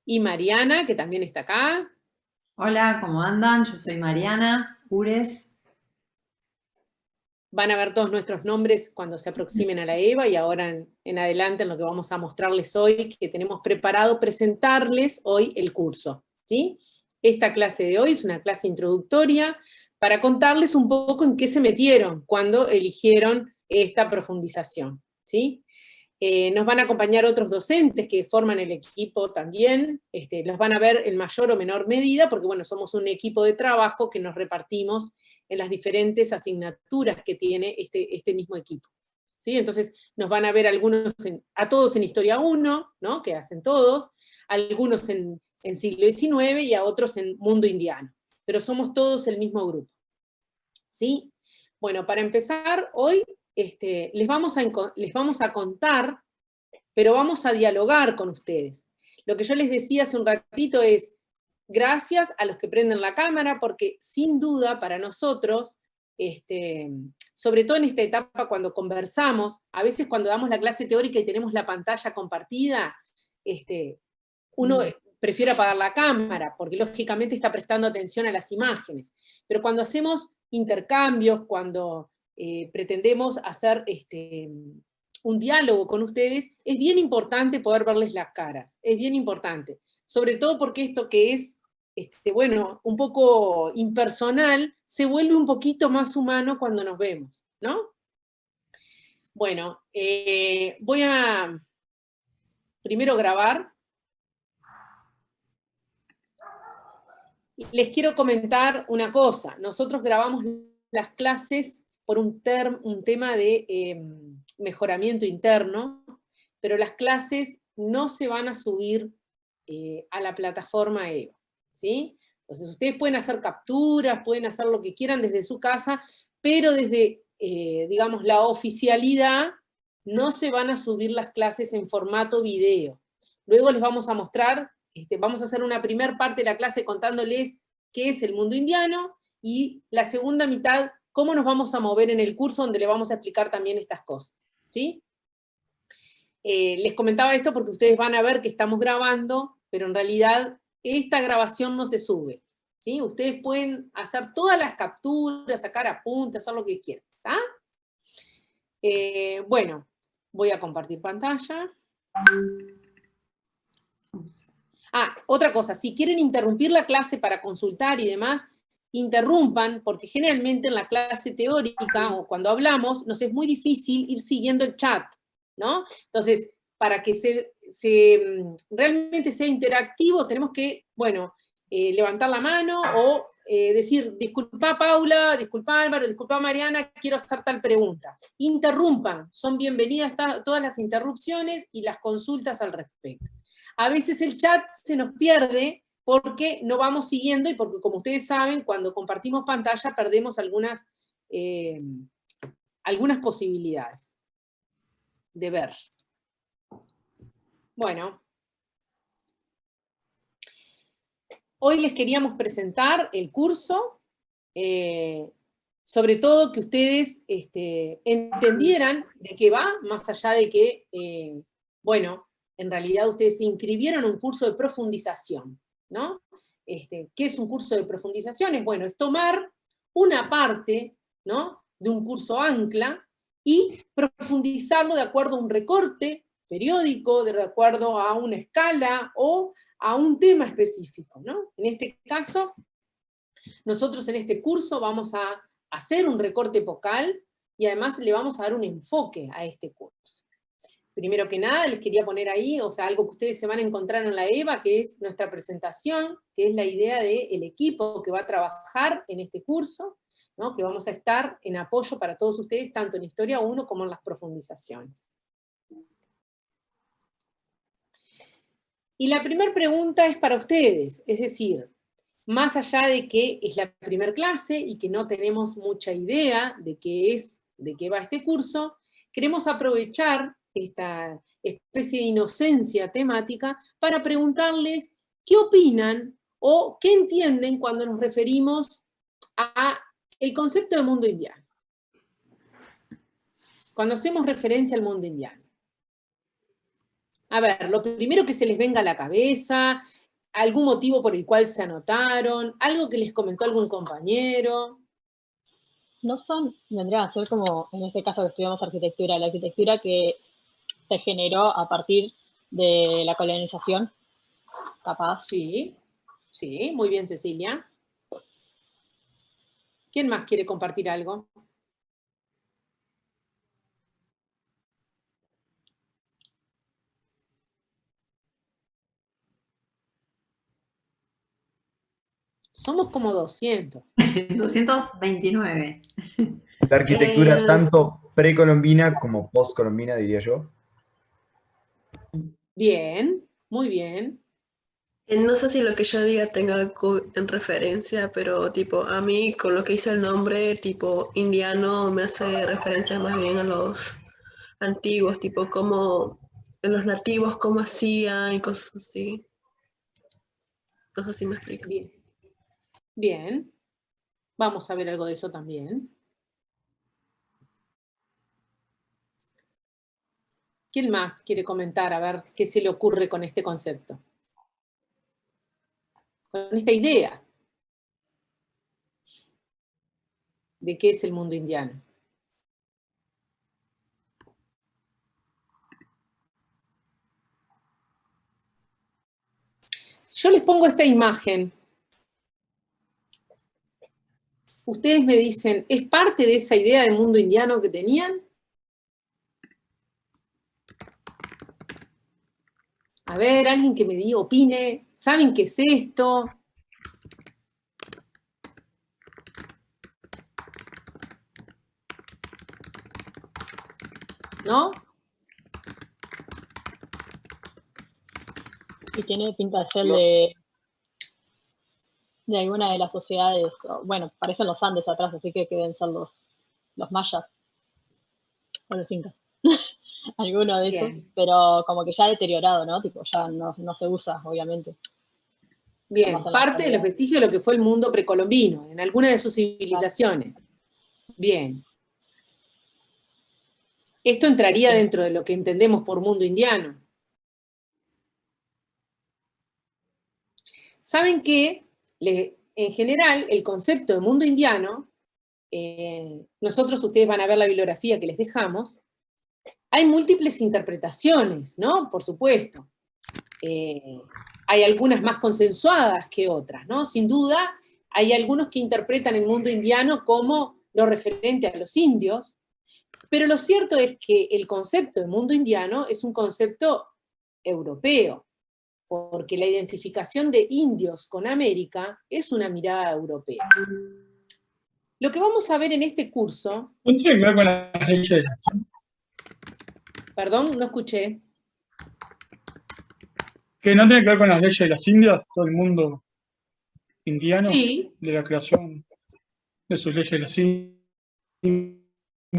Y Mariana, que también está acá. Hola, ¿cómo andan? Yo soy Mariana Ures. Van a ver todos nuestros nombres cuando se aproximen a la EVA y ahora en adelante en lo que vamos a mostrarles hoy, que tenemos preparado presentarles hoy el curso, ¿sí? Esta clase de hoy es una clase introductoria para contarles un poco en qué se metieron cuando eligieron esta profundización, ¿sí? Nos van a acompañar otros docentes que forman el equipo también, los van a ver en mayor o menor medida, porque bueno, somos un equipo de trabajo que nos repartimos en las diferentes asignaturas que tiene este mismo equipo. ¿Sí? Entonces nos van a ver a todos en Historia 1, ¿no? Que hacen todos, algunos en siglo XIX y a otros en Mundo Indiano, pero somos todos el mismo grupo. ¿Sí? Bueno, para empezar, hoy les vamos a contar, pero vamos a dialogar con ustedes. Lo que yo les decía hace un ratito es, gracias a los que prenden la cámara, porque sin duda para nosotros, sobre todo en esta etapa cuando conversamos, a veces cuando damos la clase teórica y tenemos la pantalla compartida, uno prefiere apagar la cámara, porque lógicamente está prestando atención a las imágenes. Pero cuando hacemos intercambios, cuando pretendemos hacer un diálogo con ustedes, es bien importante poder verles las caras, es bien importante. Sobre todo porque esto que es, bueno, un poco impersonal, se vuelve un poquito más humano cuando nos vemos, ¿no? Bueno, voy a primero grabar. Les quiero comentar una cosa. Nosotros grabamos las clases por un tema de mejoramiento interno, pero las clases no se van a subir a la plataforma EVA, ¿sí? Entonces ustedes pueden hacer capturas, pueden hacer lo que quieran desde su casa, pero desde, digamos, la oficialidad no se van a subir las clases en formato video. Luego les vamos a mostrar, vamos a hacer una primer parte de la clase contándoles qué es el mundo indiano y la segunda mitad, cómo nos vamos a mover en el curso donde le vamos a explicar también estas cosas, ¿sí? Les comentaba esto porque ustedes van a ver que estamos grabando, pero en realidad esta grabación no se sube, ¿sí? Ustedes pueden hacer todas las capturas, sacar apuntes, hacer lo que quieran, ¿está? Bueno, voy a compartir pantalla. Ah, otra cosa, si quieren interrumpir la clase para consultar y demás, interrumpan, porque generalmente en la clase teórica o cuando hablamos nos es muy difícil ir siguiendo el chat, ¿no? Entonces, para que realmente sea interactivo, tenemos que, bueno, levantar la mano o decir, disculpa Paula, disculpa Álvaro, disculpa Mariana, quiero hacer tal pregunta. Interrumpan, son bienvenidas todas las interrupciones y las consultas al respecto. A veces el chat se nos pierde porque no vamos siguiendo y porque, como ustedes saben, cuando compartimos pantalla perdemos algunas posibilidades de ver. Bueno, hoy les queríamos presentar el curso, sobre todo que ustedes entendieran de qué va, más allá de que, bueno, en realidad ustedes se inscribieron en un curso de profundización, ¿no? ¿Qué es un curso de profundización? Es, bueno, es tomar una parte, ¿no?, de un curso ancla y profundizarlo de acuerdo a un recorte periódico, de acuerdo a una escala o a un tema específico, ¿no? En este caso, nosotros en este curso vamos a hacer un recorte epocal y además le vamos a dar un enfoque a este curso. Primero que nada, les quería poner ahí, o sea, algo que ustedes se van a encontrar en la EVA, que es nuestra presentación, que es la idea del equipo que va a trabajar en este curso, ¿no?, que vamos a estar en apoyo para todos ustedes, tanto en Historia 1 como en las profundizaciones. Y la primera pregunta es para ustedes, es decir, más allá de que es la primera clase y que no tenemos mucha idea de qué va este curso, queremos aprovechar esta especie de inocencia temática para preguntarles qué opinan o qué entienden cuando nos referimos a el concepto de mundo indiano. Cuando hacemos referencia al mundo indiano. A ver, lo primero que se les venga a la cabeza, algún motivo por el cual se anotaron, algo que les comentó algún compañero. No son, vendrían a ser como, en este caso que estudiamos arquitectura, la arquitectura que se generó a partir de la colonización, capaz. Sí, sí, muy bien, Cecilia. ¿Quién más quiere compartir algo? Somos como 200. 229. La arquitectura tanto precolombina como postcolombina, diría yo. Bien, muy bien. No sé si lo que yo diga tenga algo en referencia, pero tipo, a mí con lo que hice el nombre, tipo indiano, me hace referencia más bien a los antiguos, tipo como los nativos, cómo hacían y cosas así. No sé si me explico. Bien. Bien. Vamos a ver algo de eso también. ¿Quién más quiere comentar? A ver qué se le ocurre con este concepto. Con esta idea de qué es el mundo indiano. Si yo les pongo esta imagen, ustedes me dicen, ¿es parte de esa idea del mundo indiano que tenían? A ver, alguien que me diga, opine, ¿saben qué es esto? ¿No? Y tiene pinta de ser No. de alguna de las sociedades, bueno, parecen los Andes atrás, así que deben ser los mayas o los incas. Alguno de esos, Bien. pero como que ya deteriorado, ¿no? Tipo, ya no se usa, obviamente. Bien, Además, en la parte de los actualidad. vestigios de lo que fue el mundo precolombino, en alguna de sus civilizaciones. Bien. Esto entraría dentro de lo que entendemos por mundo indiano. ¿Saben qué? En general, el concepto de mundo indiano, nosotros, ustedes van a ver la bibliografía que les dejamos, hay múltiples interpretaciones, ¿no? Por supuesto. Hay algunas más consensuadas que otras, ¿no? Sin duda, hay algunos que interpretan el mundo indiano como lo referente a los indios, pero lo cierto es que el concepto de mundo indiano es un concepto europeo, porque la identificación de indios con América es una mirada europea. Lo que vamos a ver en este curso... ¿No tiene que ver con las leyes de la ciencia? Perdón, no escuché. ¿Que no tiene que ver con las leyes de las Indias? Todo el mundo indiano, Sí, de la creación de sus leyes de las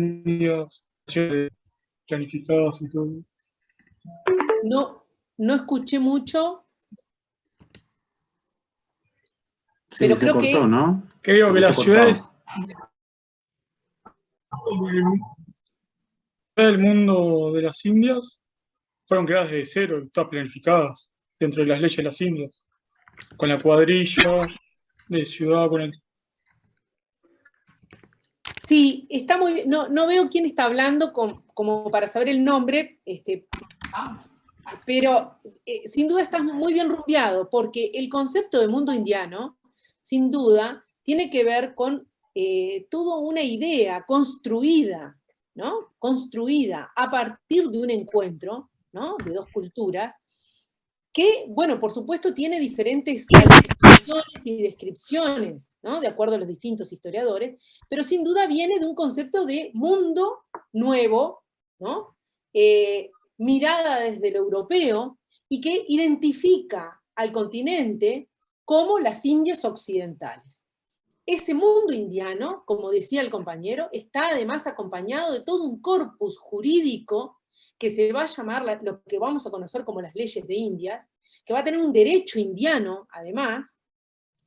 Indias, planificadas y todo. no escuché mucho, Sí, pero se creo cortó, que... ¿no? Creo que Se las cortado. ciudades del mundo de las Indias fueron creadas desde cero, todas planificadas dentro de las leyes de las Indias, con la cuadrilla de ciudad, con el... Sí, está muy bien. No veo quién está hablando como para saber el nombre, pero sin duda estás muy bien rubiado, porque el concepto de mundo indiano, sin duda, tiene que ver con toda una idea construida, ¿no? Construida a partir de un encuentro, ¿no? De dos culturas, que, bueno, por supuesto tiene diferentes calificaciones y descripciones, ¿no? De acuerdo a los distintos historiadores, pero sin duda viene de un concepto de mundo nuevo, ¿no? Mirada desde lo europeo, y que identifica al continente como las Indias occidentales. Ese mundo indiano, como decía el compañero, está además acompañado de todo un corpus jurídico que se va a llamar lo que vamos a conocer como las leyes de Indias, que va a tener un derecho indiano, además.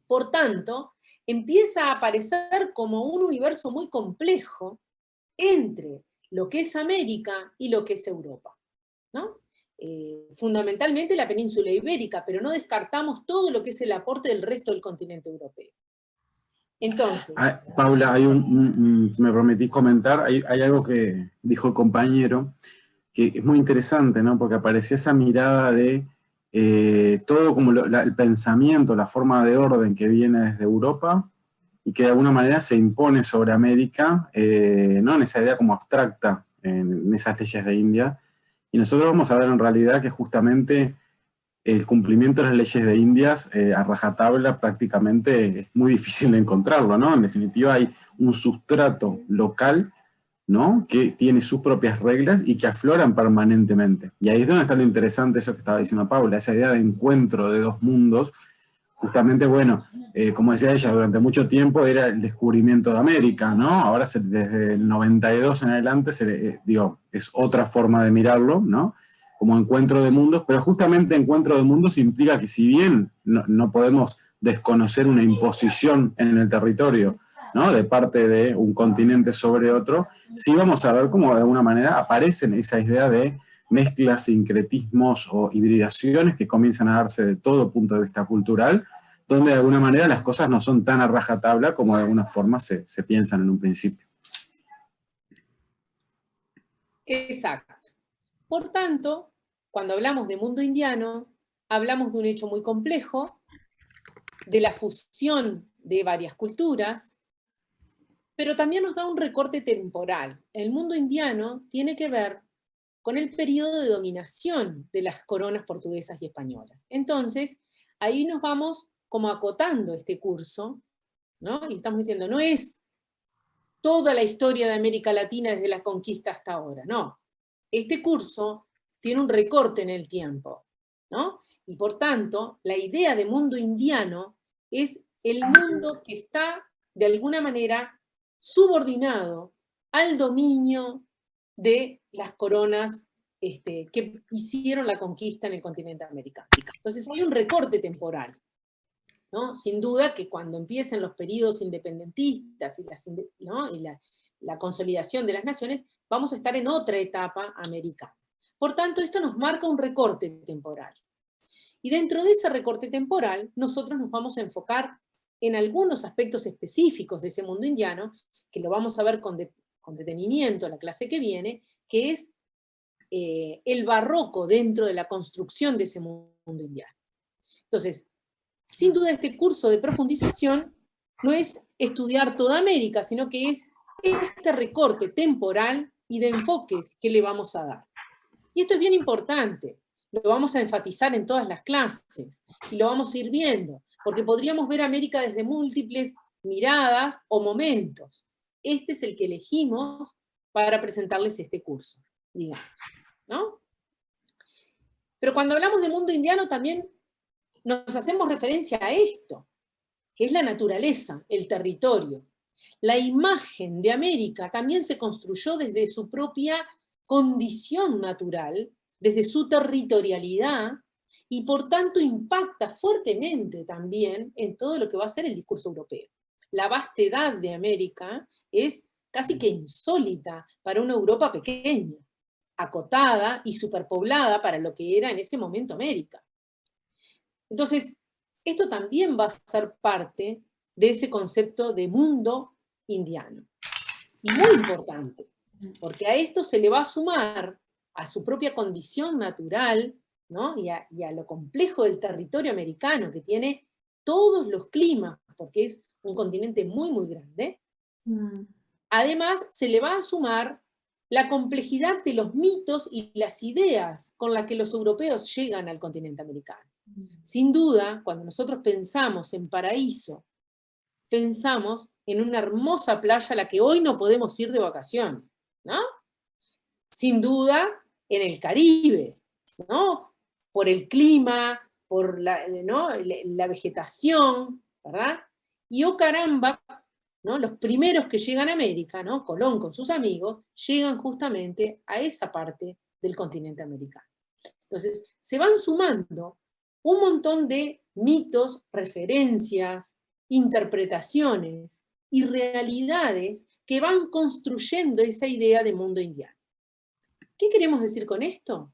Por tanto, empieza a aparecer como un universo muy complejo entre lo que es América y lo que es Europa, ¿no? fundamentalmente la península ibérica, pero no descartamos todo lo que es el aporte del resto del continente europeo. Entonces... Paula, me prometís comentar, hay algo que dijo el compañero, que es muy interesante, ¿no? Porque aparecía esa mirada de todo como el pensamiento, la forma de orden que viene desde Europa y que de alguna manera se impone sobre América, ¿no? En esa idea como abstracta, en esas leyes de India. Y nosotros vamos a ver en realidad que justamente el cumplimiento de las leyes de Indias a rajatabla prácticamente es muy difícil de encontrarlo, ¿no? En definitiva hay un sustrato local, ¿no? Que tiene sus propias reglas y que afloran permanentemente. Y ahí es donde está lo interesante, eso que estaba diciendo Paula, esa idea de encuentro de dos mundos. Justamente, bueno, como decía ella, durante mucho tiempo era el descubrimiento de América, ¿no? Ahora desde el 92 en adelante, es otra forma de mirarlo, ¿no? Como encuentro de mundos, pero justamente encuentro de mundos implica que si bien no podemos desconocer una imposición en el territorio, ¿no? De parte de un continente sobre otro, sí vamos a ver cómo de alguna manera aparecen esa idea de mezclas, sincretismos o hibridaciones que comienzan a darse de todo punto de vista cultural, donde de alguna manera las cosas no son tan a rajatabla como de alguna forma se piensan en un principio. Exacto. Por tanto, cuando hablamos de mundo indiano, hablamos de un hecho muy complejo, de la fusión de varias culturas, pero también nos da un recorte temporal. El mundo indiano tiene que ver con el periodo de dominación de las coronas portuguesas y españolas. Entonces, ahí nos vamos como acotando este curso, ¿no? Y estamos diciendo, no es toda la historia de América Latina desde la conquista hasta ahora, no. Este curso tiene un recorte en el tiempo, ¿no? Y por tanto, la idea de mundo indiano es el mundo que está, de alguna manera, subordinado al dominio de las coronas que hicieron la conquista en el continente americano. Entonces hay un recorte temporal, ¿no? Sin duda que cuando empiecen los periodos independentistas y, la consolidación de las naciones, vamos a estar en otra etapa americana. Por tanto, esto nos marca un recorte temporal. Y dentro de ese recorte temporal, nosotros nos vamos a enfocar en algunos aspectos específicos de ese mundo indiano, que lo vamos a ver con detenimiento en la clase que viene, que es el barroco dentro de la construcción de ese mundo indiano. Entonces, sin duda este curso de profundización no es estudiar toda América, sino que es este recorte temporal y de enfoques que le vamos a dar. Y esto es bien importante, lo vamos a enfatizar en todas las clases, y lo vamos a ir viendo, porque podríamos ver América desde múltiples miradas o momentos. Este es el que elegimos para presentarles este curso, digamos, ¿no? Pero cuando hablamos de mundo indiano también nos hacemos referencia a esto, que es la naturaleza, el territorio. La imagen de América también se construyó desde su propia condición natural, desde su territorialidad, y por tanto impacta fuertemente también en todo lo que va a ser el discurso europeo. La vastedad de América es casi que insólita para una Europa pequeña, acotada y superpoblada para lo que era en ese momento América. Entonces, esto también va a ser parte de ese concepto de mundo indiano. Y muy importante, porque a esto se le va a sumar a su propia condición natural, ¿no? y a lo complejo del territorio americano, que tiene todos los climas, porque es un continente muy, muy grande. Además, se le va a sumar la complejidad de los mitos y las ideas con las que los europeos llegan al continente americano. Sin duda, cuando nosotros pensamos en paraíso, pensamos en una hermosa playa a la que hoy no podemos ir de vacaciones, ¿no? Sin duda, en el Caribe, ¿no? Por el clima, por la vegetación, ¿verdad? Y oh caramba, ¿no? Los primeros que llegan a América, ¿no? Colón con sus amigos, llegan justamente a esa parte del continente americano. Entonces, se van sumando un montón de mitos, referencias, interpretaciones y realidades que van construyendo esa idea de mundo indiano. ¿Qué queremos decir con esto?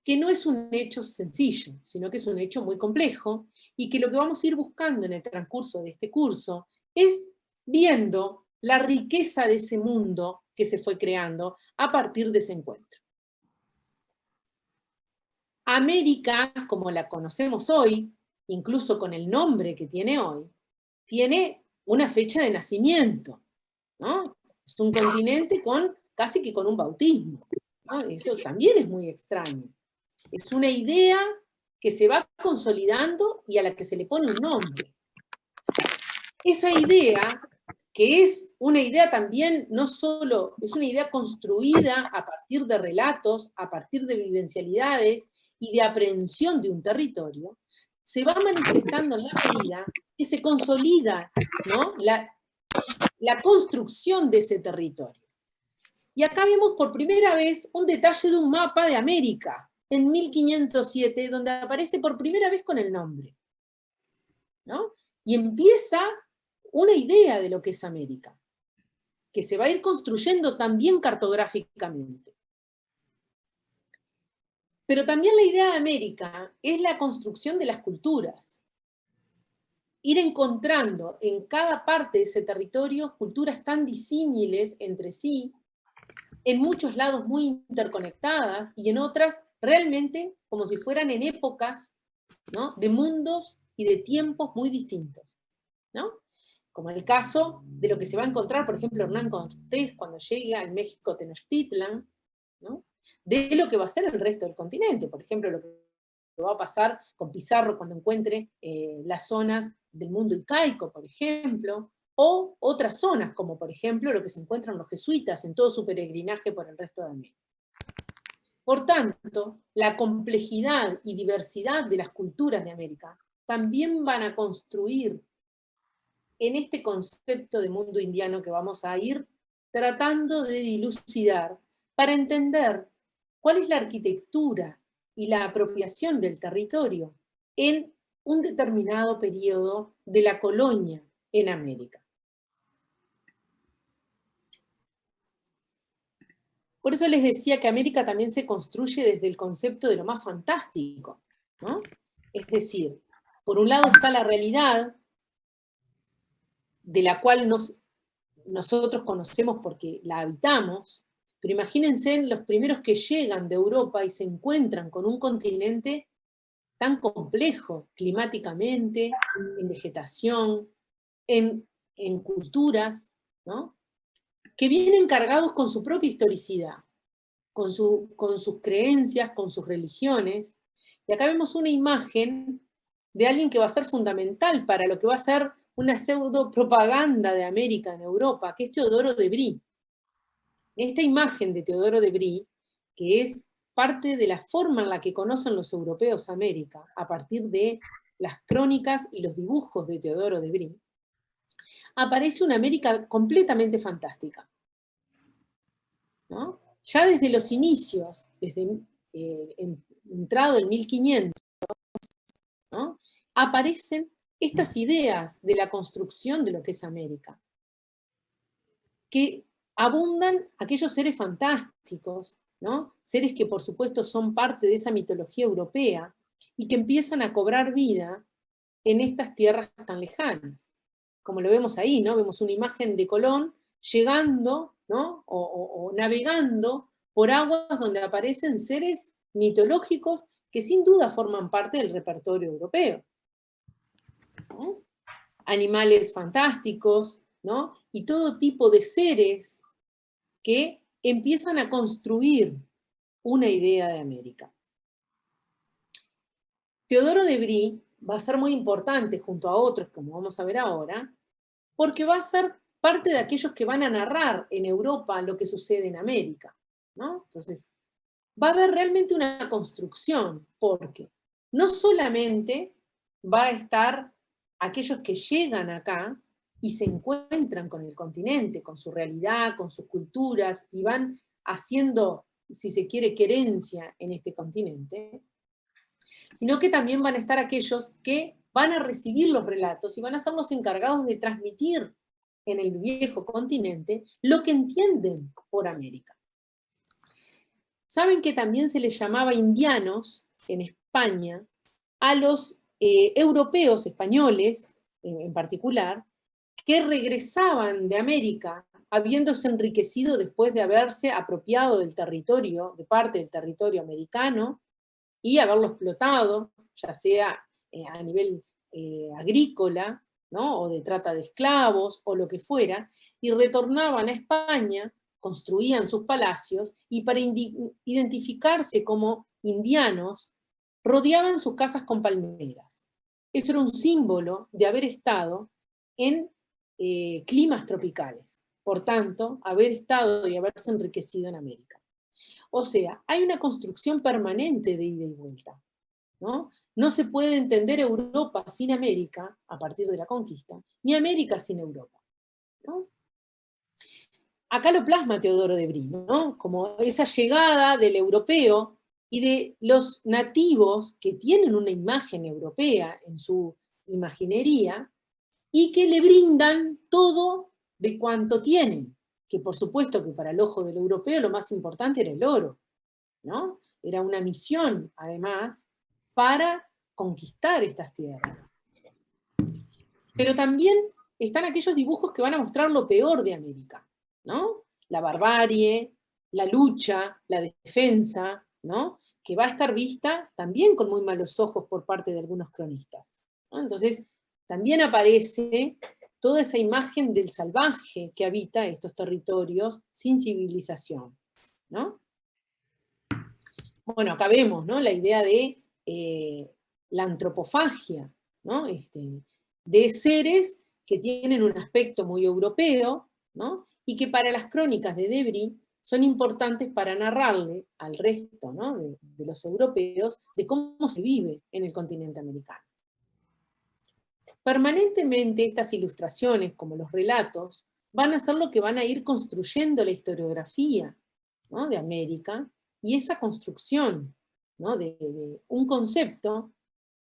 que no es un hecho sencillo, sino que es un hecho muy complejo, y que lo que vamos a ir buscando en el transcurso de este curso es viendo la riqueza de ese mundo que se fue creando a partir de ese encuentro. América, como la conocemos hoy, incluso con el nombre que tiene hoy, tiene una fecha de nacimiento, ¿no? Es un continente casi que con un bautismo, ¿no? Eso también es muy extraño. Es una idea que se va consolidando y a la que se le pone un nombre. Esa idea, que es una idea también, no solo, es una idea construida a partir de relatos, a partir de vivencialidades y de aprehensión de un territorio, se va manifestando en la medida que se consolida, ¿no?, la construcción de ese territorio. Y acá vemos por primera vez un detalle de un mapa de América, en 1507, donde aparece por primera vez con el nombre, ¿no? Y empieza una idea de lo que es América, que se va a ir construyendo también cartográficamente. Pero también la idea de América es la construcción de las culturas. Ir encontrando en cada parte de ese territorio culturas tan disímiles entre sí, en muchos lados muy interconectadas y en otras realmente como si fueran en épocas, ¿no?, de mundos y de tiempos muy distintos, ¿no? Como el caso de lo que se va a encontrar, por ejemplo, Hernán Cortés cuando llega al México Tenochtitlan, ¿no?, de lo que va a ser el resto del continente, por ejemplo, lo que va a pasar con Pizarro cuando encuentre las zonas del mundo incaico, por ejemplo, o otras zonas, como por ejemplo lo que se encuentran los jesuitas en todo su peregrinaje por el resto de América. Por tanto, la complejidad y diversidad de las culturas de América también van a construir en este concepto de mundo indiano que vamos a ir tratando de dilucidar para entender cuál es la arquitectura y la apropiación del territorio en un determinado periodo de la colonia en América. Por eso les decía que América también se construye desde el concepto de lo más fantástico, ¿no? Es decir, por un lado está la realidad, de la cual nosotros conocemos porque la habitamos, pero imagínense los primeros que llegan de Europa y se encuentran con un continente tan complejo climáticamente, en vegetación, en culturas, ¿no?, que vienen cargados con su propia historicidad, con sus creencias, con sus religiones. Y acá vemos una imagen de alguien que va a ser fundamental para lo que va a ser una pseudo propaganda de América en Europa, que es Teodoro de Brie. Esta imagen de Teodoro de Brie, que es parte de la forma en la que conocen los europeos América, a partir de las crónicas y los dibujos de Teodoro de Brie, aparece una América completamente fantástica, ¿no? Ya desde los inicios, desde entrado en 1500, ¿no?, aparecen estas ideas de la construcción de lo que es América, que abundan aquellos seres fantásticos, ¿no?, seres que por supuesto son parte de esa mitología europea y que empiezan a cobrar vida en estas tierras tan lejanas. Como lo vemos ahí, ¿no? Vemos una imagen de Colón llegando, ¿no?, o navegando por aguas donde aparecen seres mitológicos que sin duda forman parte del repertorio europeo, ¿no? Animales fantásticos, ¿no?, y todo tipo de seres que empiezan a construir una idea de América. Teodoro de Brie va a ser muy importante junto a otros, como vamos a ver ahora, porque va a ser parte de aquellos que van a narrar en Europa lo que sucede en América, ¿no? Entonces, va a haber realmente una construcción, porque no solamente va a estar aquellos que llegan acá y se encuentran con el continente, con su realidad, con sus culturas, y van haciendo, si se quiere, querencia en este continente, sino que también van a estar aquellos que van a recibir los relatos y van a ser los encargados de transmitir en el viejo continente lo que entienden por América. Saben que también se les llamaba indianos en España a los europeos, españoles en particular, que regresaban de América habiéndose enriquecido después de haberse apropiado del territorio, de parte del territorio americano, y haberlo explotado, ya sea a nivel agrícola, ¿no? O de trata de esclavos, o lo que fuera, y retornaban a España, construían sus palacios, y para identificarse como indianos, rodeaban sus casas con palmeras. Eso era un símbolo de haber estado en climas tropicales. Por tanto, haber estado y haberse enriquecido en América. O sea, hay una construcción permanente de ida y vuelta, ¿no? No se puede entender Europa sin América, a partir de la conquista, ni América sin Europa, ¿no? Acá lo plasma Teodoro de Bry, ¿no? Como esa llegada del europeo y de los nativos que tienen una imagen europea en su imaginería y que le brindan todo de cuanto tienen, que por supuesto que para el ojo del europeo lo más importante era el oro, ¿no? Era una misión, además, para conquistar estas tierras. Pero también están aquellos dibujos que van a mostrar lo peor de América, ¿no? La barbarie, la lucha, la defensa, ¿no? Que va a estar vista también con muy malos ojos por parte de algunos cronistas, ¿no? Entonces, también aparece toda esa imagen del salvaje que habita estos territorios sin civilización, ¿no? Bueno, acá vemos, ¿no? La idea de la antropofagia, ¿no? De seres que tienen un aspecto muy europeo, ¿no? Y que para las crónicas de de Bry son importantes para narrarle al resto, ¿no? de los europeos de cómo se vive en el continente americano. Permanentemente estas ilustraciones, como los relatos, van a ser lo que van a ir construyendo la historiografía, ¿no? De América, y esa construcción, ¿no? de un concepto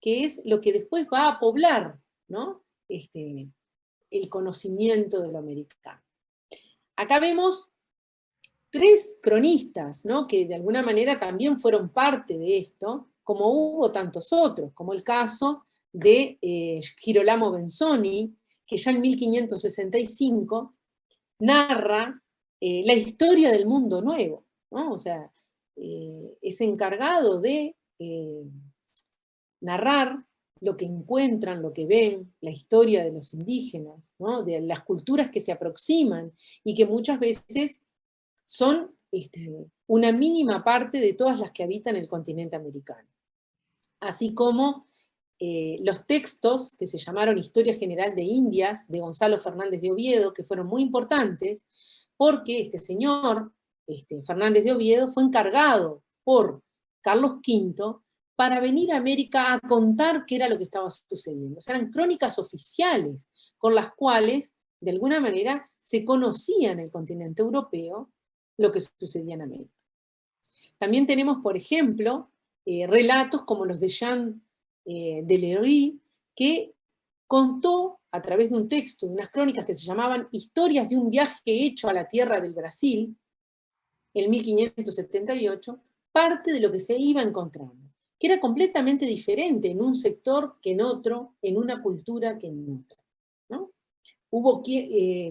que es lo que después va a poblar, ¿no? El conocimiento de lo americano. Acá vemos 3 cronistas, ¿no? Que de alguna manera también fueron parte de esto, como hubo tantos otros, como el caso de Girolamo Benzoni, que ya en 1565 narra la historia del mundo nuevo, ¿no? O sea, es encargado de narrar lo que encuentran, lo que ven, la historia de los indígenas, ¿no? De las culturas que se aproximan y que muchas veces son una mínima parte de todas las que habitan el continente americano. Así como los textos que se llamaron Historia General de Indias, de Gonzalo Fernández de Oviedo, que fueron muy importantes, porque este señor, Fernández de Oviedo, fue encargado por Carlos V para venir a América a contar qué era lo que estaba sucediendo. O sea, eran crónicas oficiales con las cuales, de alguna manera, se conocía en el continente europeo lo que sucedía en América. También tenemos, por ejemplo, relatos como los de Jean de Lery, que contó a través de un texto, de unas crónicas que se llamaban Historias de un viaje hecho a la tierra del Brasil, en 1578, parte de lo que se iba encontrando, que era completamente diferente en un sector que en otro, en una cultura que en otra, ¿no? Hubo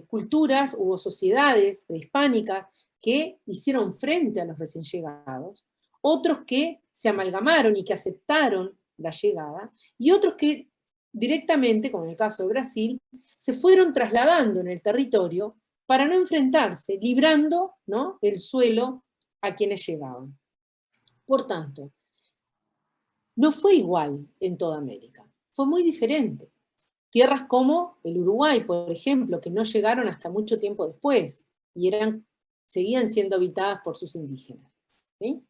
culturas, hubo sociedades prehispánicas que hicieron frente a los recién llegados, otros que se amalgamaron y que aceptaron la llegada, y otros que directamente, como en el caso de Brasil, se fueron trasladando en el territorio para no enfrentarse, librando, ¿no? el suelo a quienes llegaban. Por tanto, no fue igual en toda América, fue muy diferente. Tierras como el Uruguay, por ejemplo, que no llegaron hasta mucho tiempo después, y seguían siendo habitadas por sus indígenas, ¿sí?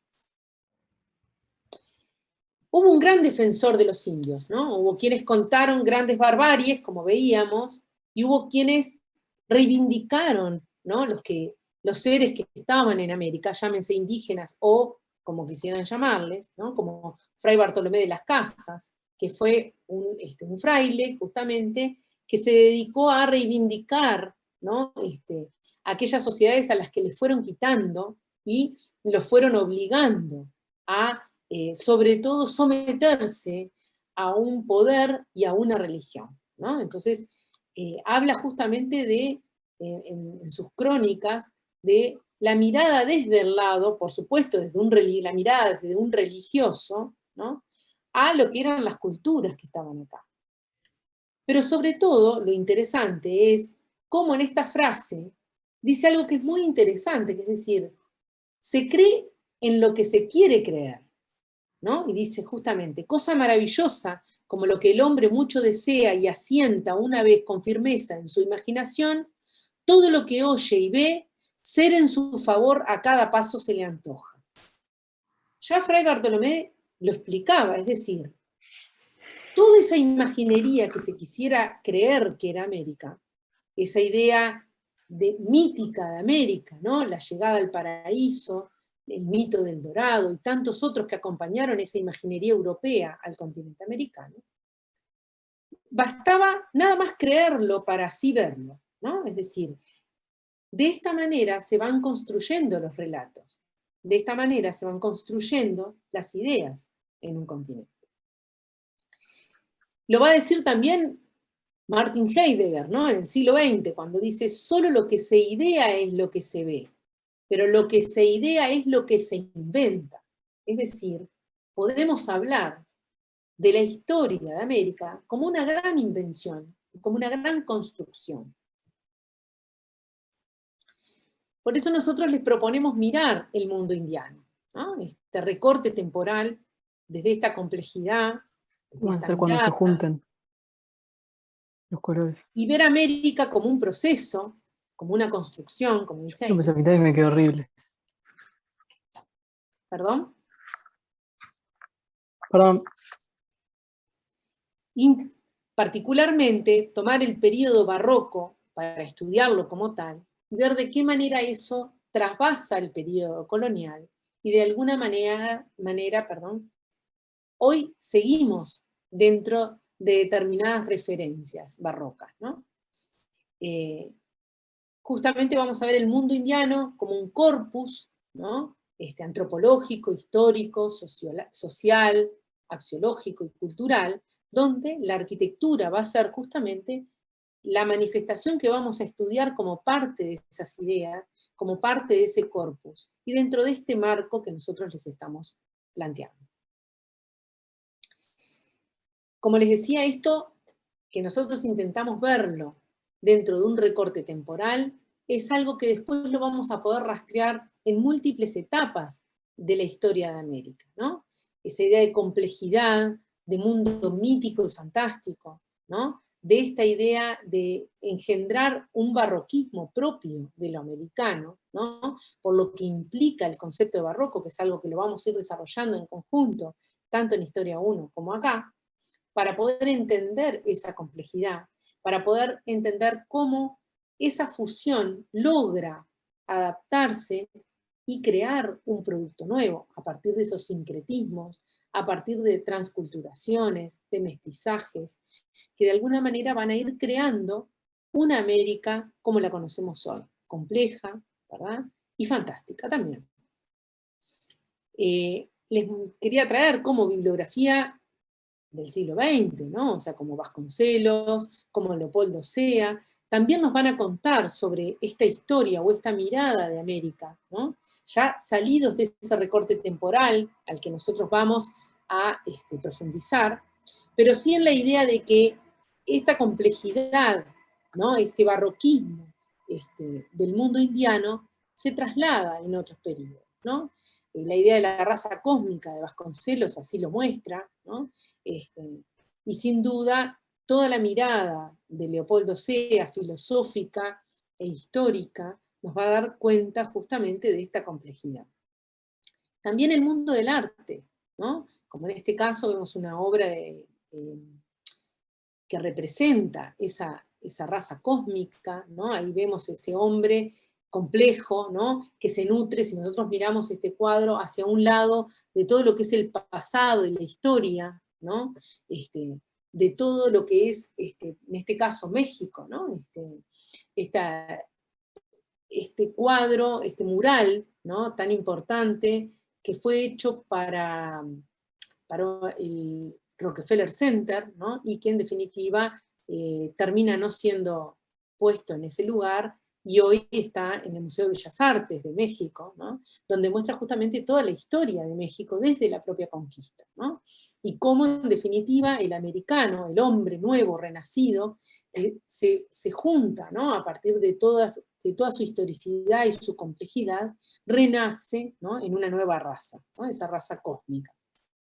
Hubo un gran defensor de los indios, ¿no? Hubo quienes contaron grandes barbaries, como veíamos, y hubo quienes reivindicaron, ¿no? Los seres que estaban en América, llámense indígenas o como quisieran llamarles, ¿no? Como Fray Bartolomé de las Casas, que fue un fraile, justamente, que se dedicó a reivindicar, ¿no? Aquellas sociedades a las que le fueron quitando y los fueron obligando a, sobre todo, someterse a un poder y a una religión, ¿no? Entonces, habla justamente de, en sus crónicas, de la mirada desde el lado, por supuesto, la mirada desde un religioso, ¿no?, a lo que eran las culturas que estaban acá. Pero sobre todo, lo interesante es cómo en esta frase dice algo que es muy interesante, que es decir, se cree en lo que se quiere creer, ¿no? Y dice justamente, cosa maravillosa como lo que el hombre mucho desea y asienta una vez con firmeza en su imaginación, todo lo que oye y ve, ser en su favor a cada paso se le antoja. Ya Fray Bartolomé lo explicaba, es decir, toda esa imaginería que se quisiera creer que era América, esa idea mítica de América, ¿no?, la llegada al paraíso, el mito del Dorado y tantos otros que acompañaron esa imaginería europea al continente americano, bastaba nada más creerlo para así verlo, ¿no? Es decir, de esta manera se van construyendo los relatos, de esta manera se van construyendo las ideas en un continente. Lo va a decir también Martin Heidegger, ¿no?, en el siglo XX, cuando dice, solo lo que se idea es lo que se ve, pero lo que se idea es lo que se inventa. Es decir, podemos hablar de la historia de América como una gran invención, como una gran construcción. Por eso nosotros les proponemos mirar el mundo indiano, ¿no?, este recorte temporal, desde esta complejidad, Va a ser cuando se junten los colores. y ver América como un proceso, como una construcción, como dice ahí. No, pues a mitad me quedó horrible. ¿Perdón? Perdón. Y particularmente tomar el periodo barroco para estudiarlo como tal y ver de qué manera eso trasvasa el periodo colonial y de alguna manera, hoy seguimos dentro de determinadas referencias barrocas, ¿no? Justamente vamos a ver el mundo indiano como un corpus, ¿no?, antropológico, histórico, social, axiológico y cultural, donde la arquitectura va a ser justamente la manifestación que vamos a estudiar como parte de esas ideas, como parte de ese corpus, y dentro de este marco que nosotros les estamos planteando. Como les decía, esto que nosotros intentamos verlo dentro de un recorte temporal, es algo que después lo vamos a poder rastrear en múltiples etapas de la historia de América, ¿no? Esa idea de complejidad, de mundo mítico y fantástico, ¿no?, de esta idea de engendrar un barroquismo propio de lo americano, ¿no?, por lo que implica el concepto de barroco, que es algo que lo vamos a ir desarrollando en conjunto, tanto en Historia 1 como acá, para poder entender esa complejidad, para poder entender cómo esa fusión logra adaptarse y crear un producto nuevo a partir de esos sincretismos, a partir de transculturaciones, de mestizajes, que de alguna manera van a ir creando una América como la conocemos hoy, compleja, ¿verdad?, y fantástica también. Les quería traer como bibliografía del siglo XX, ¿no?, o sea, como Vasconcelos, como Leopoldo Sea, también nos van a contar sobre esta historia o esta mirada de América, ¿no?, ya salidos de ese recorte temporal al que nosotros vamos a profundizar, pero sí en la idea de que esta complejidad, ¿no?, este barroquismo del mundo indiano se traslada en otros periodos, ¿no? La idea de la raza cósmica de Vasconcelos así lo muestra, ¿no? Y sin duda, toda la mirada de Leopoldo Sea, filosófica e histórica, nos va a dar cuenta justamente de esta complejidad. También el mundo del arte, ¿no? Como en este caso vemos una obra que representa esa raza cósmica, ¿no? Ahí vemos ese hombre complejo, ¿no?, que se nutre, si nosotros miramos este cuadro, hacia un lado de todo lo que es el pasado y la historia, ¿no?, de todo lo que es, en este caso, México, ¿no?, este cuadro, este mural, ¿no?, tan importante, que fue hecho para el Rockefeller Center, ¿no?, y que en definitiva termina no siendo puesto en ese lugar, y hoy está en el Museo de Bellas Artes de México, ¿no?, donde muestra justamente toda la historia de México desde la propia conquista, ¿no?, y cómo en definitiva el americano, el hombre nuevo, renacido, se junta, ¿no?, a partir de toda su historicidad y su complejidad, renace, ¿no?, en una nueva raza, ¿no?, esa raza cósmica.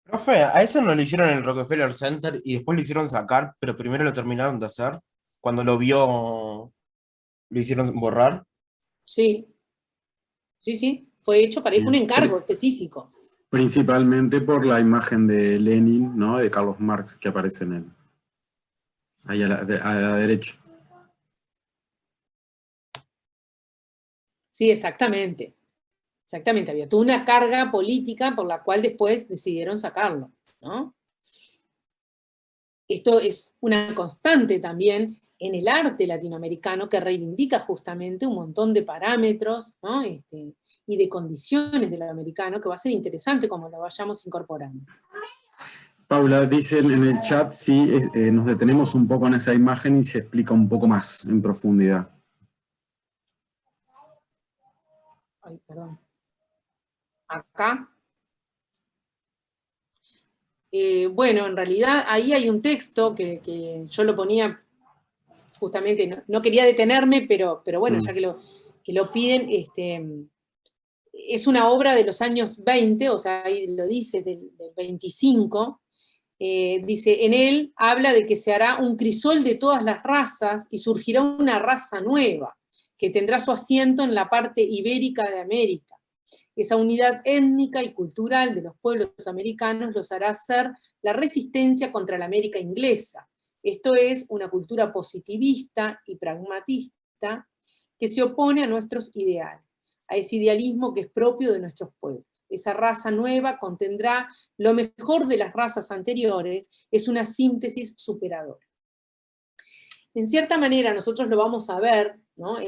Profe, a eso no lo hicieron en el Rockefeller Center y después lo hicieron sacar, pero primero lo terminaron de hacer. Cuando lo vio, lo hicieron borrar. Sí, sí, fue hecho para él, fue un encargo específico. Principalmente por la imagen de Lenin, ¿no?, de Carlos Marx, que aparece en él. Ahí a la derecha. Sí, exactamente. Exactamente, había toda una carga política por la cual después decidieron sacarlo, ¿no? Esto es una constante también en el arte latinoamericano que reivindica justamente un montón de parámetros, ¿no?, y de condiciones de lo americano, que va a ser interesante como lo vayamos incorporando. Paula, dicen en el chat si nos detenemos un poco en esa imagen y se explica un poco más en profundidad. Ay, perdón. Acá. Bueno, en realidad ahí hay un texto que yo lo ponía justamente, no quería detenerme, pero bueno, ya que lo piden, es una obra de los años 20, o sea, ahí lo dice, del 25, dice, en él habla de que se hará un crisol de todas las razas y surgirá una raza nueva, que tendrá su asiento en la parte ibérica de América. Esa unidad étnica y cultural de los pueblos americanos los hará ser la resistencia contra la América inglesa. Esto es una cultura positivista y pragmatista que se opone a nuestros ideales, a ese idealismo que es propio de nuestros pueblos. Esa raza nueva contendrá lo mejor de las razas anteriores, es una síntesis superadora. En cierta manera nosotros lo vamos a ver, ¿no?,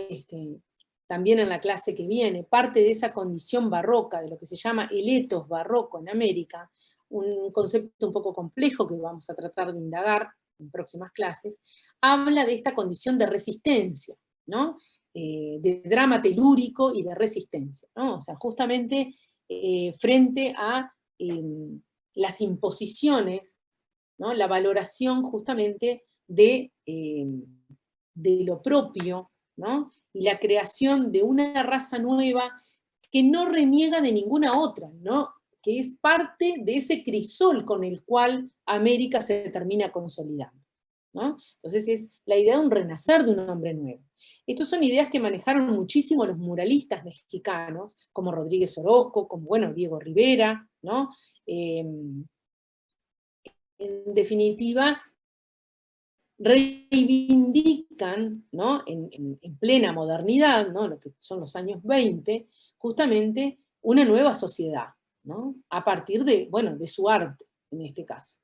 también en la clase que viene, parte de esa condición barroca, de lo que se llama el etos barroco en América, un concepto un poco complejo que vamos a tratar de indagar en próximas clases, habla de esta condición de resistencia, ¿no?, de drama telúrico y de resistencia, ¿no?, o sea, justamente frente a las imposiciones, ¿no?, la valoración justamente de lo propio, ¿no?, y la creación de una raza nueva que no reniega de ninguna otra, ¿no?, que es parte de ese crisol con el cual América se termina consolidando, ¿no? Entonces es la idea de un renacer de un hombre nuevo. Estas son ideas que manejaron muchísimo los muralistas mexicanos, como Rodríguez Orozco, como, bueno, Diego Rivera, ¿no? En definitiva, reivindican, ¿no?, en plena modernidad, ¿no?, lo que son los años 20, justamente una nueva sociedad, ¿no?, a partir de, bueno, de su arte, en este caso.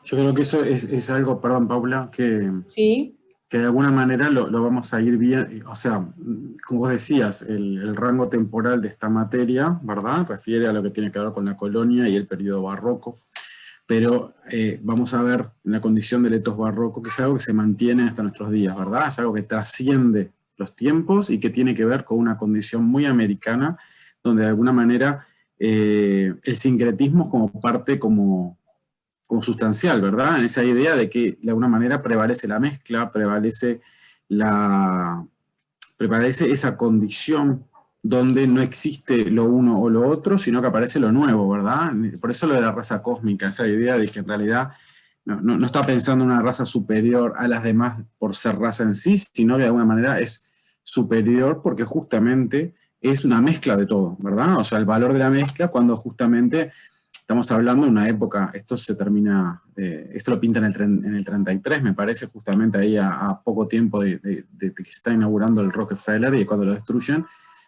Yo creo que eso es algo, perdón, Paula, que, ¿sí?, que de alguna manera lo vamos a ir viendo, o sea, como vos decías, el rango temporal de esta materia, ¿verdad?, refiere a lo que tiene que ver con la colonia y el periodo barroco, pero vamos a ver en la condición del etos barroco, que es algo que se mantiene hasta nuestros días, ¿verdad?, es algo que trasciende los tiempos y que tiene que ver con una condición muy americana, donde de alguna manera el sincretismo es como parte como sustancial, ¿verdad? En esa idea de que de alguna manera prevalece la mezcla, prevalece esa condición donde no existe lo uno o lo otro, sino que aparece lo nuevo, ¿verdad? Por eso lo de la raza cósmica, esa idea de que en realidad no está pensando en una raza superior a las demás por ser raza en sí, sino que de alguna manera es superior porque justamente es una mezcla de todo, ¿verdad? O sea, el valor de la mezcla cuando justamente estamos hablando de una época, esto se termina, esto lo pinta en el 33, me parece, justamente ahí a poco tiempo de que se está inaugurando el Rockefeller y cuando lo destruyen.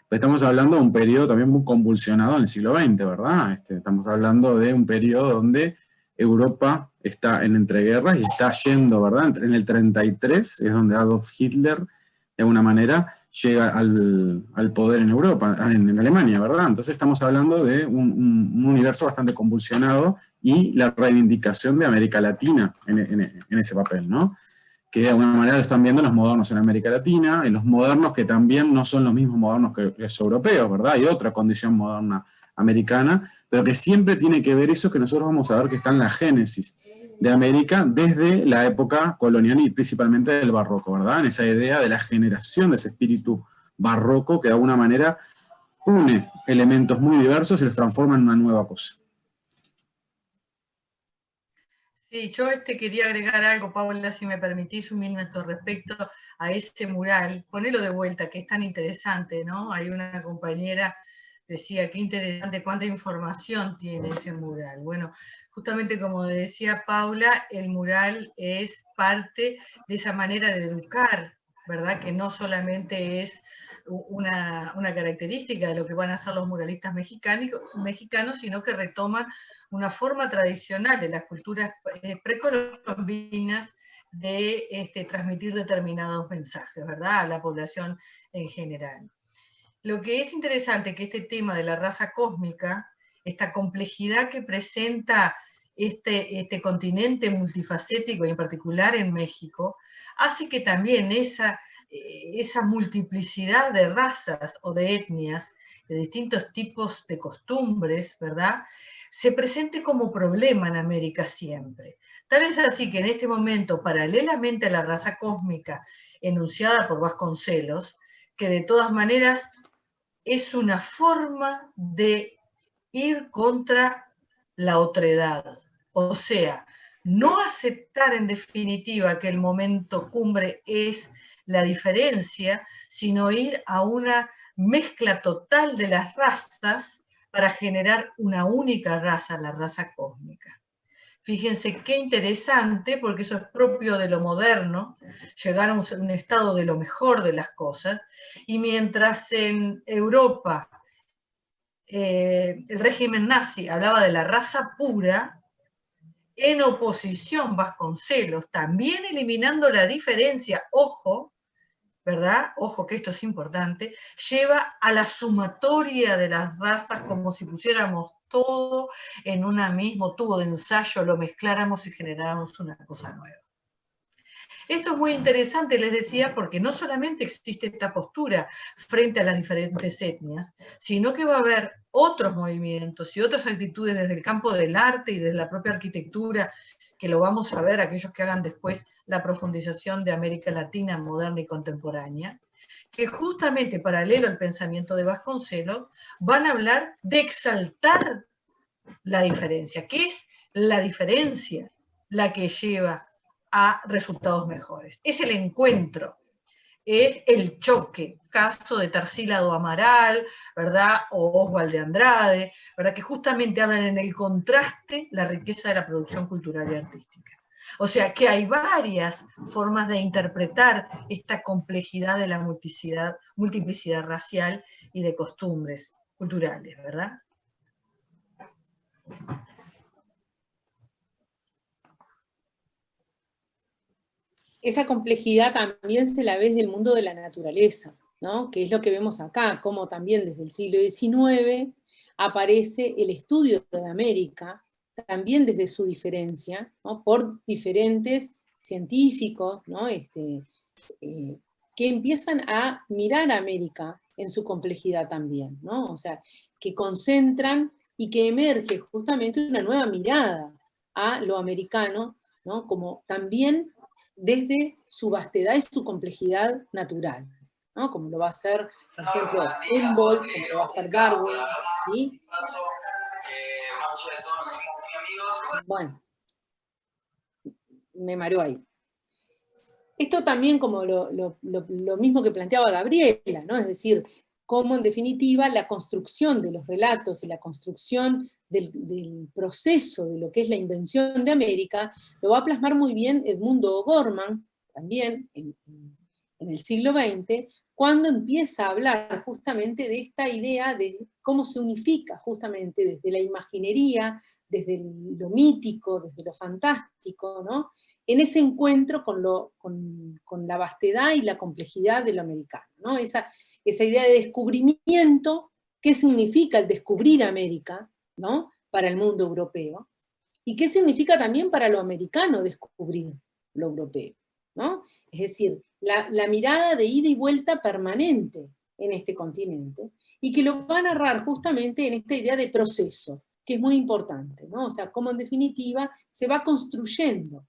Pero estamos hablando de un periodo también muy convulsionado en el siglo XX, ¿verdad? Estamos hablando de un periodo donde Europa está en entreguerras y está yendo, ¿verdad? En el 33 es donde Adolf Hitler, de alguna manera, llega al poder en Europa, en Alemania, ¿verdad? Entonces estamos hablando de un universo bastante convulsionado y la reivindicación de América Latina en ese papel, ¿no? Que de alguna manera lo están viendo los modernos en América Latina, y los modernos que también no son los mismos modernos que los europeos, ¿verdad? Hay otra condición moderna americana, pero que siempre tiene que ver eso que nosotros vamos a ver que está en la génesis de América desde la época colonial y principalmente del barroco, ¿verdad? En esa idea de la generación de ese espíritu barroco que de alguna manera une elementos muy diversos y los transforma en una nueva cosa. Sí, yo quería agregar algo, Paula, si me permitís un minuto respecto a ese mural. Ponelo de vuelta, que es tan interesante, ¿no? Hay una compañera decía, qué interesante, cuánta información tiene ese mural. Bueno, justamente como decía Paula, el mural es parte de esa manera de educar, ¿verdad? Que no solamente es una característica de lo que van a hacer los muralistas mexicanos, sino que retoman una forma tradicional de las culturas precolombinas de transmitir determinados mensajes, ¿verdad? A la población en general. Lo que es interesante que este tema de la raza cósmica, esta complejidad que presenta este continente multifacético y en particular en México, hace que también esa multiplicidad de razas o de etnias, de distintos tipos de costumbres, ¿verdad?, se presente como problema en América siempre. Tal es así que en este momento, paralelamente a la raza cósmica enunciada por Vasconcelos, que de todas maneras es una forma de ir contra la otredad. O sea, no aceptar en definitiva que el momento cumbre es la diferencia, sino ir a una mezcla total de las razas para generar una única raza, la raza cósmica. Fíjense qué interesante, porque eso es propio de lo moderno, llegar a un estado de lo mejor de las cosas, y mientras en Europa el régimen nazi hablaba de la raza pura, en oposición Vasconcelos, también eliminando la diferencia, ojo, ¿verdad? Ojo que esto es importante, lleva a la sumatoria de las razas como si pusiéramos todo en un mismo tubo de ensayo, lo mezcláramos y generáramos una cosa nueva. Esto es muy interesante, les decía, porque no solamente existe esta postura frente a las diferentes etnias, sino que va a haber otros movimientos y otras actitudes desde el campo del arte y desde la propia arquitectura, que lo vamos a ver aquellos que hagan después la profundización de América Latina moderna y contemporánea, que justamente paralelo al pensamiento de Vasconcelos, van a hablar de exaltar la diferencia. ¿Qué es la diferencia? La que lleva a resultados mejores. Es el encuentro, es el choque, caso de Tarsila Amaral, ¿verdad? O Oswald de Andrade, ¿verdad? Que justamente hablan en el contraste la riqueza de la producción cultural y artística. O sea que hay varias formas de interpretar esta complejidad de la multiplicidad racial y de costumbres culturales, ¿verdad? Esa complejidad también se la ve desde el mundo de la naturaleza, ¿no? Que es lo que vemos acá, como también desde el siglo XIX aparece el estudio de América, también desde su diferencia, ¿no? Por diferentes científicos, ¿no? Que empiezan a mirar a América en su complejidad también, ¿no? O sea, que concentran y que emerge justamente una nueva mirada a lo americano, ¿no? Como también desde su vastedad y su complejidad natural, ¿no? Como lo va a hacer, por ejemplo, Humboldt, como lo va a hacer Darwin, ¿sí? Bueno, me mareo ahí. Esto también como lo mismo que planteaba Gabriela, ¿no? Es decir, cómo en definitiva la construcción de los relatos y la construcción del proceso de lo que es la invención de América, lo va a plasmar muy bien Edmundo O'Gorman, también en el siglo XX, cuando empieza a hablar justamente de esta idea de cómo se unifica justamente desde la imaginería, desde lo mítico, desde lo fantástico, ¿no? En ese encuentro con la vastedad y la complejidad de lo americano, ¿no? Esa idea de descubrimiento, ¿qué significa el descubrir América, ¿no? Para el mundo europeo? ¿Y qué significa también para lo americano descubrir lo europeo, ¿no? Es decir, la mirada de ida y vuelta permanente en este continente, y que lo va a narrar justamente en esta idea de proceso, que es muy importante, ¿no? O sea, cómo en definitiva se va construyendo,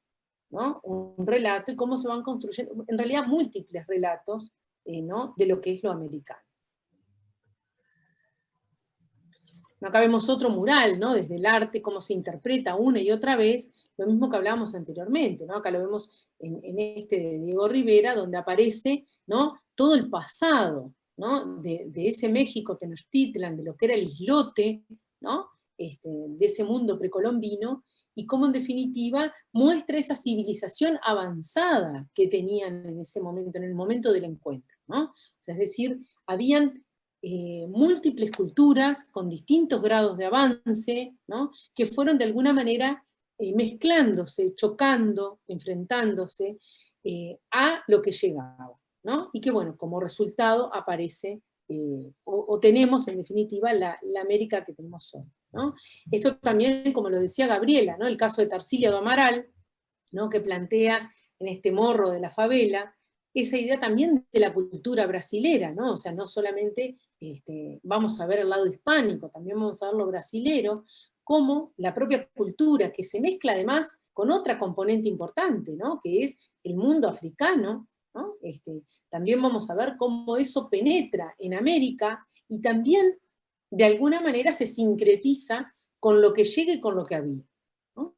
¿no? Un relato, y cómo se van construyendo, en realidad, múltiples relatos, ¿no? De lo que es lo americano. Acá vemos otro mural, ¿no? Desde el arte, cómo se interpreta una y otra vez, lo mismo que hablábamos anteriormente, ¿no? Acá lo vemos en este de Diego Rivera, donde aparece, ¿no? Todo el pasado, ¿no? De ese México Tenochtitlan, de lo que era el islote, ¿no? De ese mundo precolombino, y cómo en definitiva muestra esa civilización avanzada que tenían en ese momento, en el momento del encuentro, ¿no? O sea, es decir, habían múltiples culturas con distintos grados de avance, ¿no? Que fueron de alguna manera mezclándose, chocando, enfrentándose a lo que llegaba, ¿no? Y que, bueno, como resultado aparece, o tenemos en definitiva la América que tenemos hoy, ¿no? Esto también, como lo decía Gabriela, ¿no? El caso de Tarsila do Amaral, ¿no? Que plantea en este Morro de la Favela esa idea también de la cultura brasilera, ¿no? O sea, no solamente vamos a ver el lado hispánico, también vamos a ver lo brasilero, como la propia cultura, que se mezcla además con otra componente importante, ¿no? Que es el mundo africano, ¿no? También vamos a ver cómo eso penetra en América, y también de alguna manera se sincretiza con lo que llega y con lo que había, ¿no?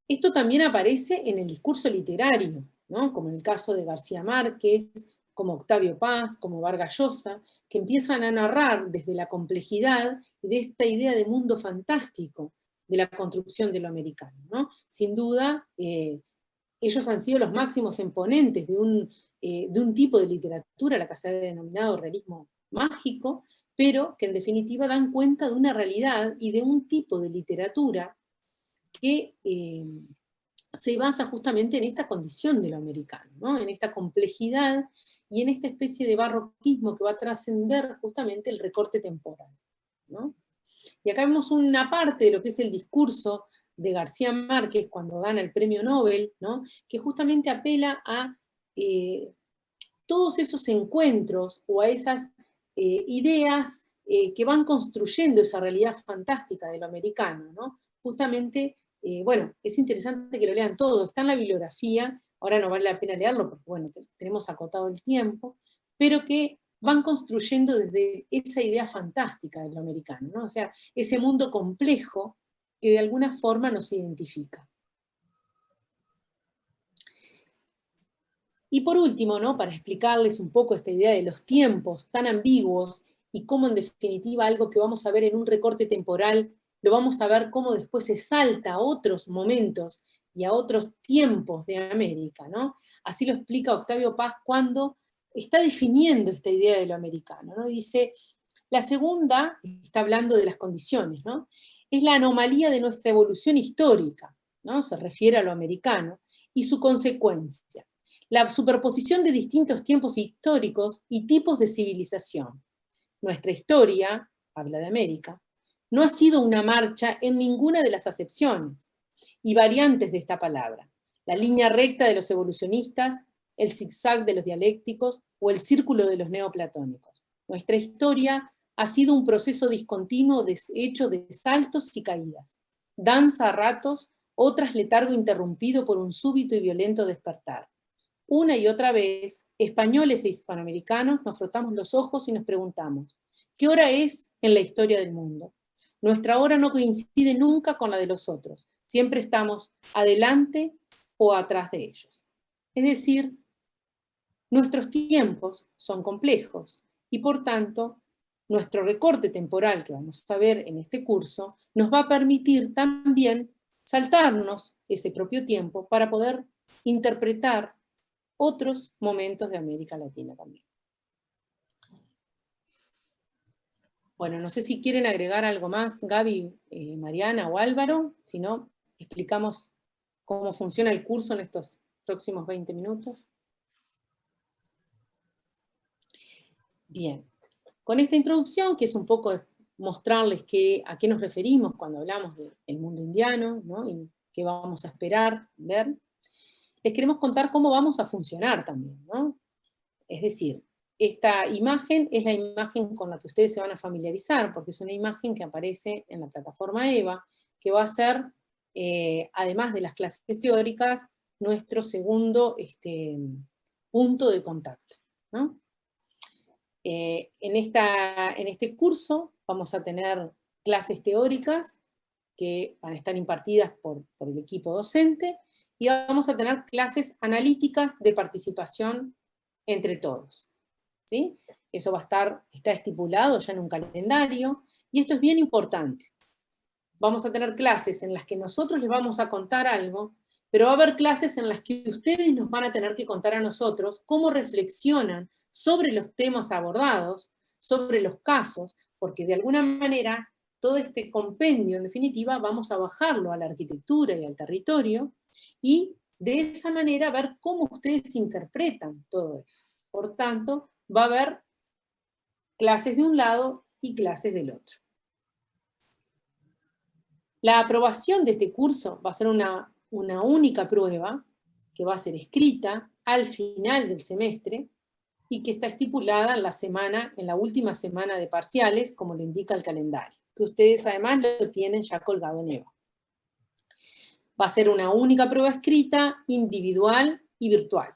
Esto también aparece en el discurso literario, ¿no? Como en el caso de García Márquez, como Octavio Paz, como Vargas Llosa, que empiezan a narrar desde la complejidad y de esta idea de mundo fantástico de la construcción de lo americano, ¿no? Sin duda, ellos han sido los máximos exponentes de un tipo de literatura, la que se ha denominado realismo mágico, pero que en definitiva dan cuenta de una realidad y de un tipo de literatura que se basa justamente en esta condición de lo americano, ¿no? En esta complejidad y en esta especie de barroquismo que va a trascender justamente el recorte temporal, ¿no? Y acá vemos una parte de lo que es el discurso de García Márquez cuando gana el premio Nobel, ¿no? Que justamente apela a todos esos encuentros o a esas ideas que van construyendo esa realidad fantástica de lo americano, ¿no? Justamente, bueno, es interesante que lo lean todo, está en la bibliografía, ahora no vale la pena leerlo porque, bueno, tenemos acotado el tiempo, pero que van construyendo desde esa idea fantástica de lo americano, ¿no? O sea, ese mundo complejo que de alguna forma nos identifica. Y por último, ¿no? Para explicarles un poco esta idea de los tiempos tan ambiguos y cómo en definitiva algo que vamos a ver en un recorte temporal, lo vamos a ver cómo después se salta a otros momentos y a otros tiempos de América, ¿no? Así lo explica Octavio Paz cuando está definiendo esta idea de lo americano, ¿no? Dice, la segunda, está hablando de las condiciones, ¿no? Es la anomalía de nuestra evolución histórica, ¿no? Se refiere a lo americano, y su consecuencia, la superposición de distintos tiempos históricos y tipos de civilización. Nuestra historia, habla de América, no ha sido una marcha en ninguna de las acepciones y variantes de esta palabra. La línea recta de los evolucionistas, el zigzag de los dialécticos o el círculo de los neoplatónicos. Nuestra historia ha sido un proceso discontinuo hecho de saltos y caídas, danza a ratos, otras letargo interrumpido por un súbito y violento despertar. Una y otra vez, españoles e hispanoamericanos nos frotamos los ojos y nos preguntamos, ¿qué hora es en la historia del mundo? Nuestra hora no coincide nunca con la de los otros, siempre estamos adelante o atrás de ellos. Es decir, nuestros tiempos son complejos y por tanto, nuestro recorte temporal que vamos a ver en este curso nos va a permitir también saltarnos ese propio tiempo para poder interpretar otros momentos de América Latina también. Bueno, no sé si quieren agregar algo más, Gaby, Mariana o Álvaro, si no, explicamos cómo funciona el curso en estos próximos 20 minutos. Bien, con esta introducción, que es un poco mostrarles a qué nos referimos cuando hablamos del mundo indiano, ¿no? Y qué vamos a esperar, ver, les queremos contar cómo vamos a funcionar también, ¿no? Es decir, esta imagen es la imagen con la que ustedes se van a familiarizar, porque es una imagen que aparece en la plataforma EVA, que va a ser, además de las clases teóricas, nuestro segundo punto de contacto, ¿no? En este curso vamos a tener clases teóricas que van a estar impartidas por el equipo docente, y vamos a tener clases analíticas de participación entre todos, ¿sí? Eso está estipulado ya en un calendario, y esto es bien importante. Vamos a tener clases en las que nosotros les vamos a contar algo, pero va a haber clases en las que ustedes nos van a tener que contar a nosotros cómo reflexionan sobre los temas abordados, sobre los casos, porque de alguna manera todo este compendio, en definitiva, vamos a bajarlo a la arquitectura y al territorio, y de esa manera ver cómo ustedes interpretan todo eso. Por tanto, va a haber clases de un lado y clases del otro. La aprobación de este curso va a ser una única prueba, que va a ser escrita al final del semestre, y que está estipulada en la última semana de parciales, como lo indica el calendario, que ustedes además lo tienen ya colgado en EVA. Va a ser una única prueba escrita, individual y virtual.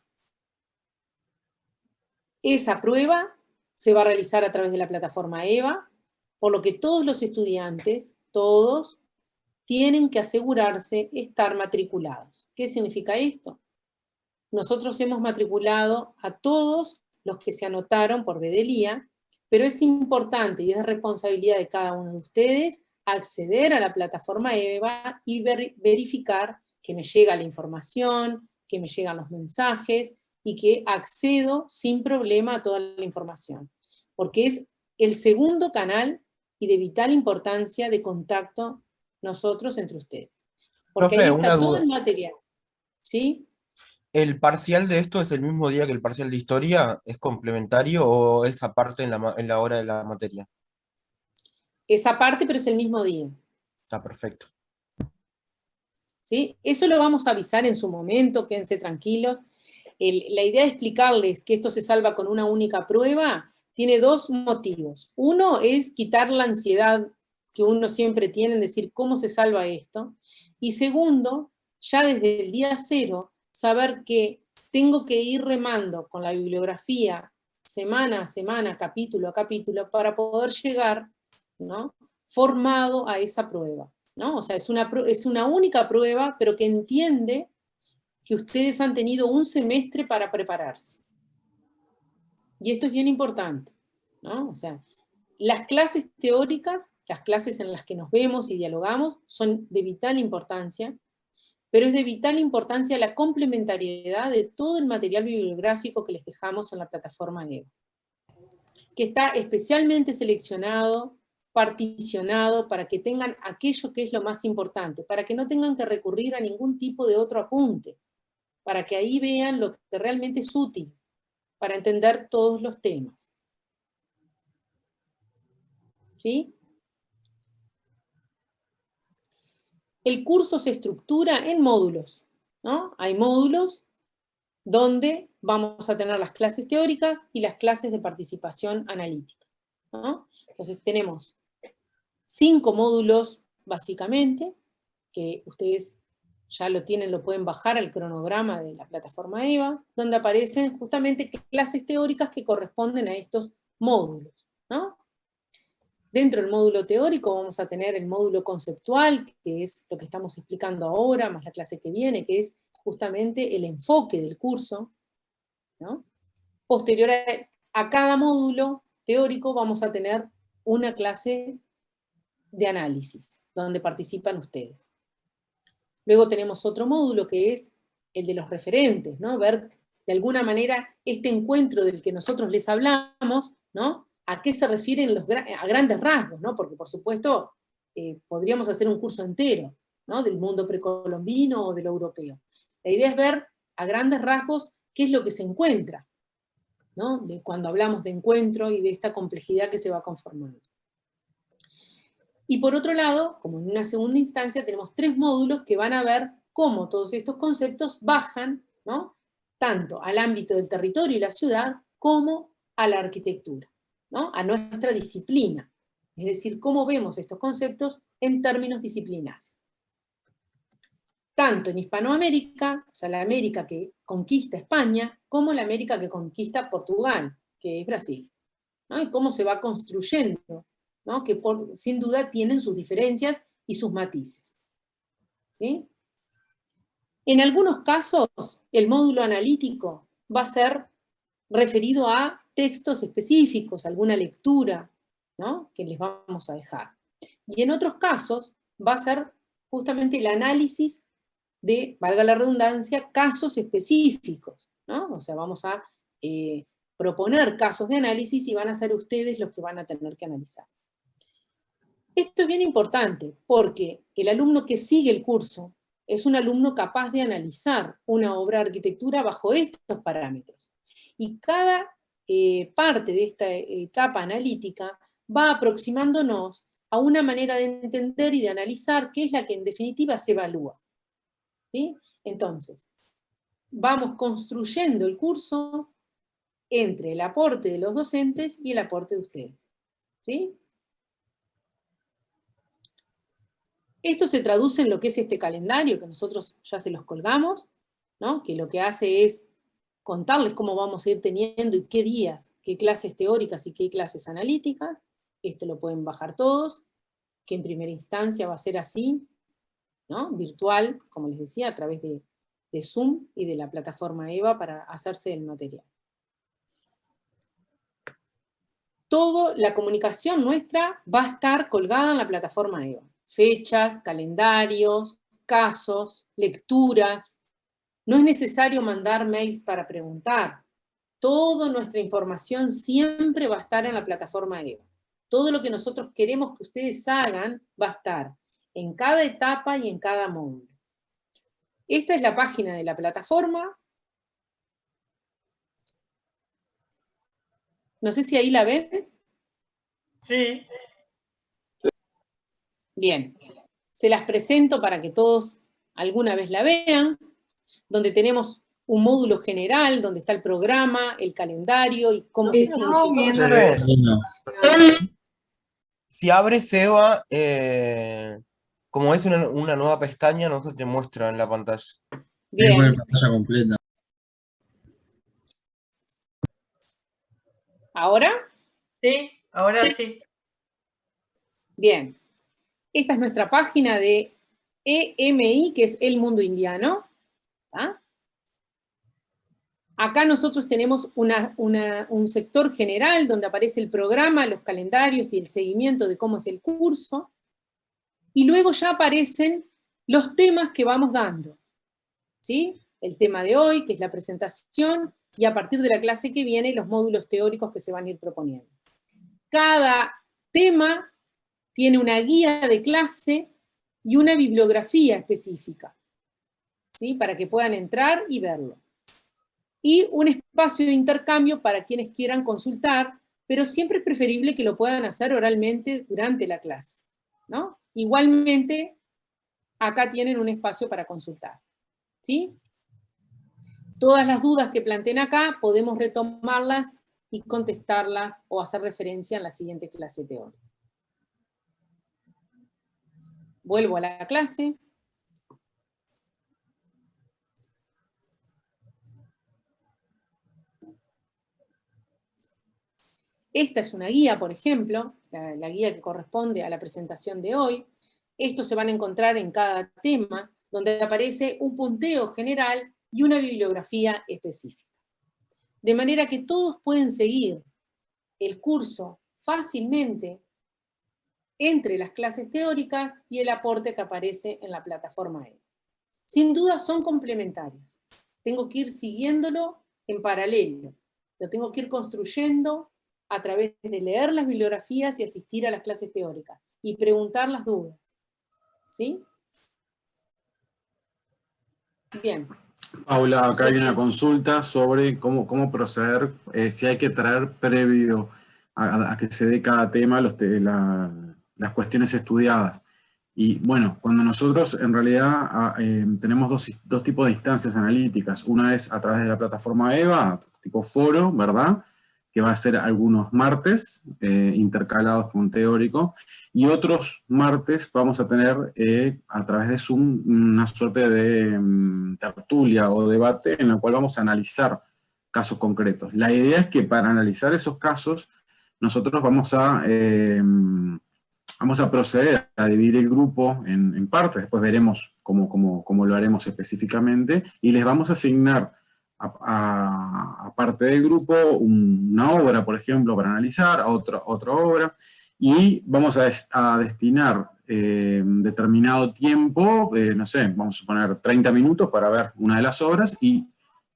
Esa prueba se va a realizar a través de la plataforma EVA, por lo que todos los estudiantes, todos, tienen que asegurarse estar matriculados. ¿Qué significa esto? Nosotros hemos matriculado a todos los que se anotaron por Bedelía, pero es importante y es de responsabilidad de cada uno de ustedes acceder a la plataforma EVA y verificar que me llega la información, que me llegan los mensajes y que accedo sin problema a toda la información. Porque es el segundo canal y de vital importancia de contacto nosotros entre ustedes. Porque Profe, ahí una está todo duda. el material. ¿Sí? ¿El parcial de esto es el mismo día que el parcial de historia? ¿Es complementario o es aparte en la hora de la materia? Esa parte, pero es el mismo día. Está perfecto. ¿Sí? Eso lo vamos a avisar en su momento, quédense tranquilos. La idea de explicarles que esto se salva con una única prueba tiene dos motivos. Uno es quitar la ansiedad que uno siempre tiene en decir cómo se salva esto. Y segundo, ya desde el día cero, saber que tengo que ir remando con la bibliografía semana a semana, capítulo a capítulo, para poder llegar, ¿no?, formado a esa prueba, ¿no? O sea, es una única prueba, pero que entiende que ustedes han tenido un semestre para prepararse. Y esto es bien importante, ¿no? O sea, las clases teóricas, las clases en las que nos vemos y dialogamos, son de vital importancia, pero es de vital importancia la complementariedad de todo el material bibliográfico que les dejamos en la plataforma EVA, que está especialmente seleccionado, particionado, para que tengan aquello que es lo más importante, para que no tengan que recurrir a ningún tipo de otro apunte, para que ahí vean lo que realmente es útil para entender todos los temas. ¿Sí? El curso se estructura en módulos, ¿no? Hay módulos donde vamos a tener las clases teóricas y las clases de participación analítica, ¿no? Entonces tenemos 5 módulos básicamente, que ustedes ya lo tienen, lo pueden bajar al cronograma de la plataforma EVA, donde aparecen justamente clases teóricas que corresponden a estos módulos, ¿no? Dentro del módulo teórico vamos a tener el módulo conceptual, que es lo que estamos explicando ahora, más la clase que viene, que es justamente el enfoque del curso, ¿no? Posterior a cada módulo teórico vamos a tener una clase de análisis, donde participan ustedes. Luego tenemos otro módulo que es el de los referentes, ¿no? Ver de alguna manera este encuentro del que nosotros les hablamos, ¿no? ¿A qué se refieren a grandes rasgos, ¿no? Porque por supuesto podríamos hacer un curso entero, ¿no? Del mundo precolombino o de lo europeo. La idea es ver a grandes rasgos qué es lo que se encuentra, ¿no? Cuando hablamos de encuentro y de esta complejidad que se va conformando. Y por otro lado, como en una segunda instancia, tenemos 3 módulos que van a ver cómo todos estos conceptos bajan, ¿no? Tanto al ámbito del territorio y la ciudad, como a la arquitectura, ¿no? A nuestra disciplina. Es decir, cómo vemos estos conceptos en términos disciplinares. Tanto en Hispanoamérica, o sea, la América que conquista España, como la América que conquista Portugal, que es Brasil, ¿no? Y cómo se va construyendo, ¿no? Que sin duda tienen sus diferencias y sus matices, ¿sí? En algunos casos, el módulo analítico va a ser referido a textos específicos, alguna lectura, ¿no? Que les vamos a dejar. Y en otros casos va a ser justamente el análisis de, valga la redundancia, casos específicos, ¿no? O sea, vamos a proponer casos de análisis y van a ser ustedes los que van a tener que analizar. Esto es bien importante porque el alumno que sigue el curso es un alumno capaz de analizar una obra de arquitectura bajo estos parámetros. Y cada parte de esta etapa analítica va aproximándonos a una manera de entender y de analizar qué es la que en definitiva se evalúa, ¿sí? Entonces, vamos construyendo el curso entre el aporte de los docentes y el aporte de ustedes, ¿sí? Esto se traduce en lo que es este calendario, que nosotros ya se los colgamos, ¿no? Que lo que hace es contarles cómo vamos a ir teniendo y qué días, qué clases teóricas y qué clases analíticas. Esto lo pueden bajar todos, que en primera instancia va a ser así, ¿no? Virtual, como les decía, a través de Zoom y de la plataforma EVA para hacerse el material. Toda la comunicación nuestra va a estar colgada en la plataforma EVA. Fechas, calendarios, casos, lecturas. No es necesario mandar mails para preguntar. Toda nuestra información siempre va a estar en la plataforma EVA. Todo lo que nosotros queremos que ustedes hagan va a estar en cada etapa y en cada módulo. Esta es la página de la plataforma. No sé si ahí la ven. Sí. Bien, se las presento para que todos alguna vez la vean, donde tenemos un módulo general, donde está el programa, el calendario y cómo se sigue. Si abres Eva, como es una nueva pestaña, no se te muestra en la pantalla. Bien. Pantalla completa. ¿Ahora? Sí, ahora sí. Bien. Esta es nuestra página de EMI, que es El Mundo Indiano. ¿Ah? Acá nosotros tenemos un sector general donde aparece el programa, los calendarios y el seguimiento de cómo es el curso. Y luego ya aparecen los temas que vamos dando, ¿sí? El tema de hoy, que es la presentación, y a partir de la clase que viene, los módulos teóricos que se van a ir proponiendo. Cada tema tiene una guía de clase y una bibliografía específica, ¿sí? Para que puedan entrar y verlo. Y un espacio de intercambio para quienes quieran consultar, pero siempre es preferible que lo puedan hacer oralmente durante la clase, ¿no? Igualmente, acá tienen un espacio para consultar, ¿sí? Todas las dudas que planteen acá, podemos retomarlas y contestarlas o hacer referencia en la siguiente clase teórica. Vuelvo a la clase. Esta es una guía, por ejemplo, la guía que corresponde a la presentación de hoy. Estos se van a encontrar en cada tema, donde aparece un punteo general y una bibliografía específica. De manera que todos pueden seguir el curso fácilmente entre las clases teóricas y el aporte que aparece en la plataforma EVA. Sin duda son complementarios. Tengo que ir siguiéndolo en paralelo. Lo tengo que ir construyendo a través de leer las bibliografías y asistir a las clases teóricas y preguntar las dudas. ¿Sí? Bien. Paula, acá hay una consulta sobre cómo proceder, si hay que traer previo a que se dé cada tema las cuestiones estudiadas. Y bueno, cuando nosotros en realidad tenemos dos tipos de instancias analíticas. Una es a través de la plataforma EVA, tipo foro, ¿verdad? Que va a ser algunos martes intercalados con teórico, y otros martes vamos a tener a través de Zoom una suerte de tertulia o debate en la cual vamos a analizar casos concretos. La idea es que para analizar esos casos nosotros vamos a proceder a dividir el grupo en partes, después veremos cómo lo haremos específicamente, y les vamos a asignar a parte del grupo una obra, por ejemplo, para analizar, otra obra, y vamos a destinar determinado tiempo, no sé, vamos a poner 30 minutos para ver una de las obras, y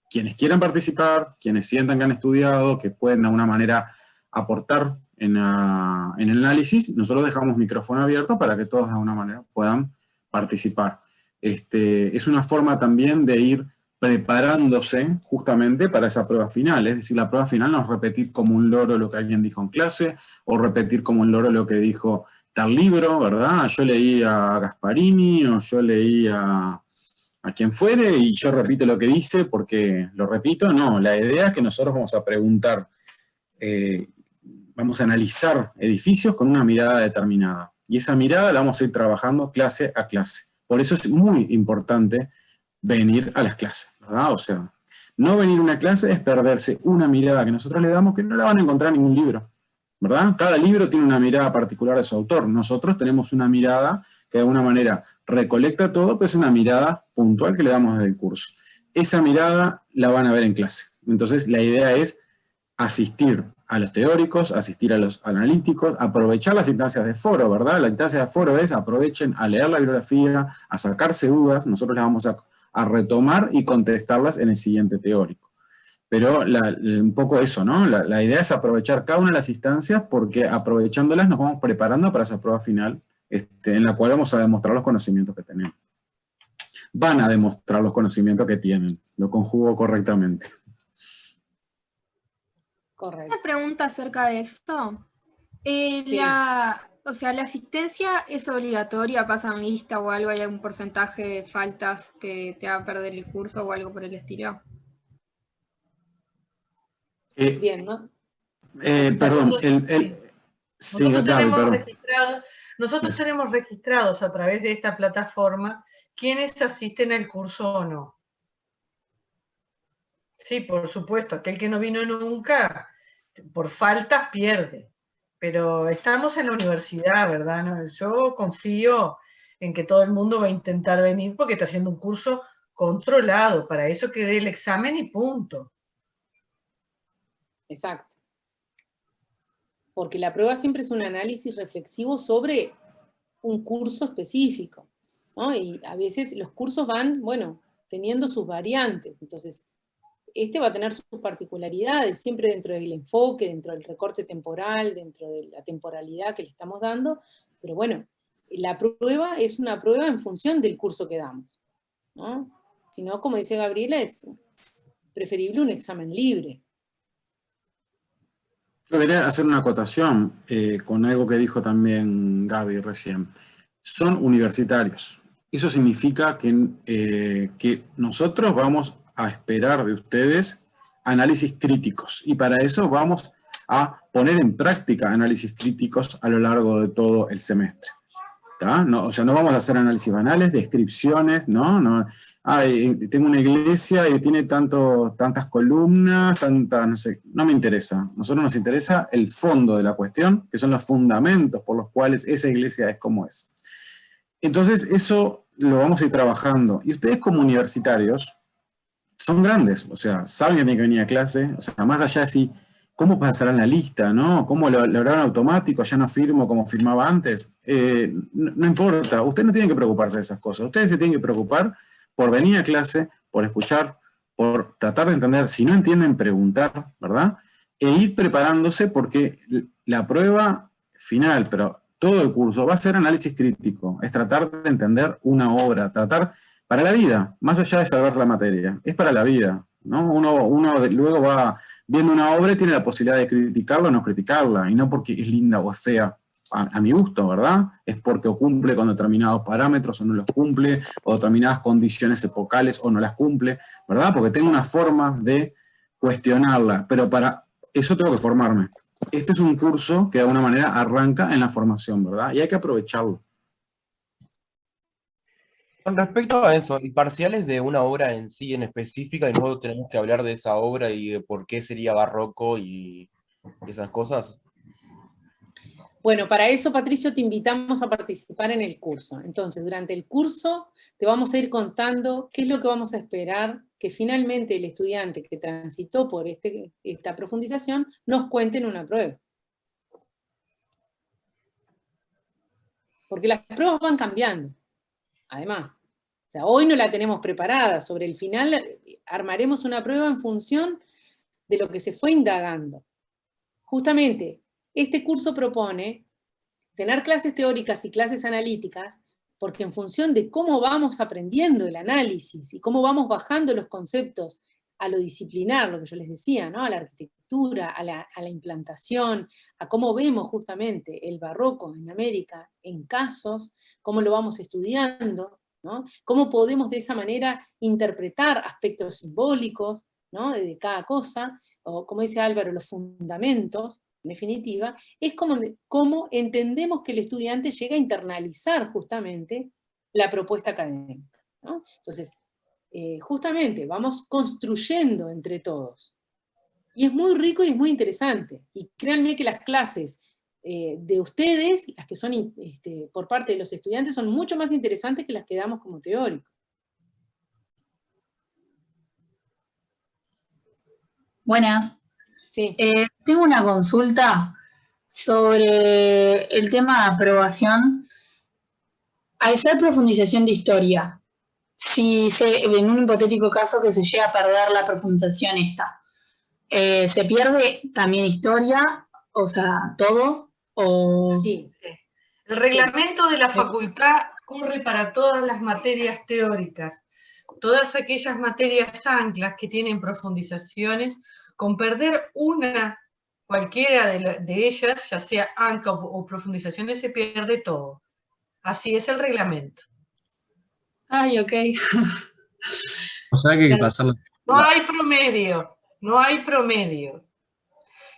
quienes quieran participar, quienes sientan que han estudiado, que pueden de alguna manera aportar en el análisis, nosotros dejamos micrófono abierto para que todos de alguna manera puedan participar. Es una forma también de ir preparándose justamente para esa prueba final, es decir, la prueba final no es repetir como un loro lo que alguien dijo en clase, o repetir como un loro lo que dijo tal libro, ¿verdad? Yo leí a Gasparini, o yo leí a quien fuere, y yo repito lo que dice porque lo repito. No, la idea es que nosotros vamos a preguntar, vamos a analizar edificios con una mirada determinada, y esa mirada la vamos a ir trabajando clase a clase. Por eso es muy importante venir a las clases, ¿verdad? O sea, no venir a una clase es perderse una mirada que nosotros le damos, que no la van a encontrar en ningún libro, ¿verdad? Cada libro tiene una mirada particular de su autor. Nosotros tenemos una mirada que de alguna manera recolecta todo, pero es una mirada puntual que le damos desde el curso. Esa mirada la van a ver en clase. Entonces, la idea es asistir a los teóricos, asistir a los analíticos, aprovechar las instancias de foro, ¿verdad? La instancia de foro es aprovechen a leer la bibliografía, a sacarse dudas, nosotros las vamos a retomar y contestarlas en el siguiente teórico. Pero un poco eso, ¿no? La idea es aprovechar cada una de las instancias, porque aprovechándolas nos vamos preparando para esa prueba final, en la cual vamos a demostrar los conocimientos que tenemos. Van a demostrar los conocimientos que tienen, lo conjugo correctamente. Correcto. Una pregunta acerca de esto. Sí. O sea, ¿la asistencia es obligatoria? ¿Pasan lista o algo? ¿Hay algún porcentaje de faltas que te va a perder el curso o algo por el estilo? Bien, ¿no? Perdón, sí, Gaby, perdón. Nosotros tenemos registrados a través de esta plataforma quiénes asisten al curso o no. Sí, por supuesto, aquel que no vino nunca, por faltas pierde. Pero estamos en la universidad, ¿verdad? No, yo confío en que todo el mundo va a intentar venir porque está haciendo un curso controlado. Para eso que dé el examen y punto. Exacto. Porque la prueba siempre es un análisis reflexivo sobre un curso específico, ¿no? Y a veces los cursos van, bueno, teniendo sus variantes. Entonces, va a tener sus particularidades, siempre dentro del enfoque, dentro del recorte temporal, dentro de la temporalidad que le estamos dando, pero bueno, la prueba es una prueba en función del curso que damos, ¿no? Si no, como dice Gabriela, es preferible un examen libre. Yo quería hacer una acotación con algo que dijo también Gaby recién. Son universitarios. Eso significa que nosotros vamos a esperar de ustedes análisis críticos, y para eso vamos a poner en práctica análisis críticos a lo largo de todo el semestre. No, o sea, no vamos a hacer análisis banales, descripciones, ¿no? Tengo una iglesia y tiene tantas columnas, no sé, no me interesa. A nosotros nos interesa el fondo de la cuestión, que son los fundamentos por los cuales esa iglesia es como es. Entonces, eso lo vamos a ir trabajando. Y ustedes como universitarios son grandes, o sea, saben que tienen que venir a clase, o sea, más allá de si, ¿cómo pasarán la lista, no? ¿Cómo lo harán automático? ¿Ya no firmo como firmaba antes? No importa, ustedes no tienen que preocuparse de esas cosas. Ustedes se tienen que preocupar por venir a clase, por escuchar por tratar de entender, si no entienden, preguntar, ¿verdad? E ir preparándose porque la prueba final, pero todo el curso va a ser análisis crítico, es tratar de entender una obra, tratar para la vida, más allá de saber la materia, es para la vida, ¿no? Uno luego va viendo una obra y tiene la posibilidad de criticarla o no criticarla, y no porque es linda o es fea, a mi gusto, ¿verdad? Es porque cumple con determinados parámetros o no los cumple, o determinadas condiciones epocales o no las cumple, ¿verdad? Porque tengo una forma de cuestionarla, pero para eso tengo que formarme. Este es un curso que de alguna manera arranca en la formación, ¿verdad? Y hay que aprovecharlo. Con respecto a eso, y parciales de una obra en sí en específica, y luego tenemos que hablar de esa obra y de por qué sería barroco y esas cosas. Bueno, para eso, Patricio, te invitamos a participar en el curso. Entonces, durante el curso te vamos a ir contando qué es lo que vamos a esperar que finalmente el estudiante que transitó por esta profundización nos cuente en una prueba. Porque las pruebas van cambiando, además. O sea, hoy no la tenemos preparada. Sobre el final armaremos una prueba en función de lo que se fue indagando. Justamente, este curso propone tener clases teóricas y clases analíticas, porque en función de cómo vamos aprendiendo el análisis y cómo vamos bajando los conceptos a lo disciplinar, lo que yo les decía, ¿no? A la arquitectura, a la implantación, a cómo vemos justamente el barroco en América en casos, cómo lo vamos estudiando, ¿no? Cómo podemos de esa manera interpretar aspectos simbólicos, ¿no? De cada cosa, o como dice Álvaro, los fundamentos, en definitiva, es como entendemos que el estudiante llega a internalizar justamente la propuesta académica, ¿no? Entonces, justamente vamos construyendo entre todos. Y es muy rico y es muy interesante. Y créanme que las clases de ustedes, las que son por parte de los estudiantes, son mucho más interesantes que las que damos como teóricos. Buenas. Sí. Tengo una consulta sobre el tema de aprobación. Al ser profundización de historia, si en un hipotético caso que se llega a perder la profundización esta, ¿se pierde también historia? O sea, ¿todo? O... Sí. El reglamento de la facultad corre para todas las materias teóricas. Todas aquellas materias anclas que tienen profundizaciones, con perder cualquiera de ellas, ya sea ancla o profundizaciones, se pierde todo. Así es el reglamento. Ay, ok. O sea que hay que pasarlo. No hay promedio, no hay promedio.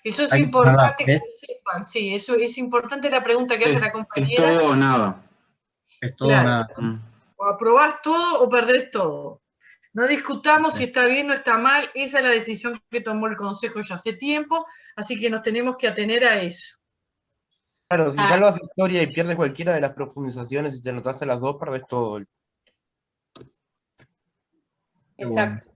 Eso es Hay que pasar importante que la lo sepan, sí, eso es importante la pregunta que hace la compañera. Es todo o nada. Es todo o nada. O aprobás todo o perdés todo. No discutamos si está bien o está mal, esa es la decisión que tomó el Consejo ya hace tiempo, así que nos tenemos que atener a eso. Claro, si salvas historia y pierdes cualquiera de las profundizaciones y te anotaste las dos, perdés todo. Exacto.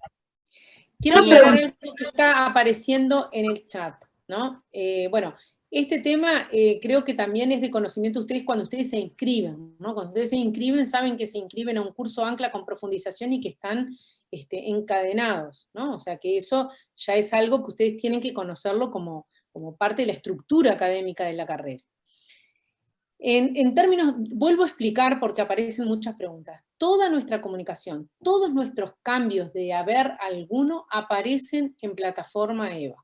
Quiero aclarar algo que está apareciendo en el chat, ¿no? Bueno, este tema creo que también es de conocimiento de ustedes cuando ustedes se inscriben, ¿no? Cuando ustedes se inscriben, saben que se inscriben a un curso ancla con profundización y que están encadenados, ¿no? O sea que eso ya es algo que ustedes tienen que conocerlo como parte de la estructura académica de la carrera. En términos, vuelvo a explicar porque aparecen muchas preguntas. Toda nuestra comunicación, todos nuestros cambios de haber alguno aparecen en plataforma EVA.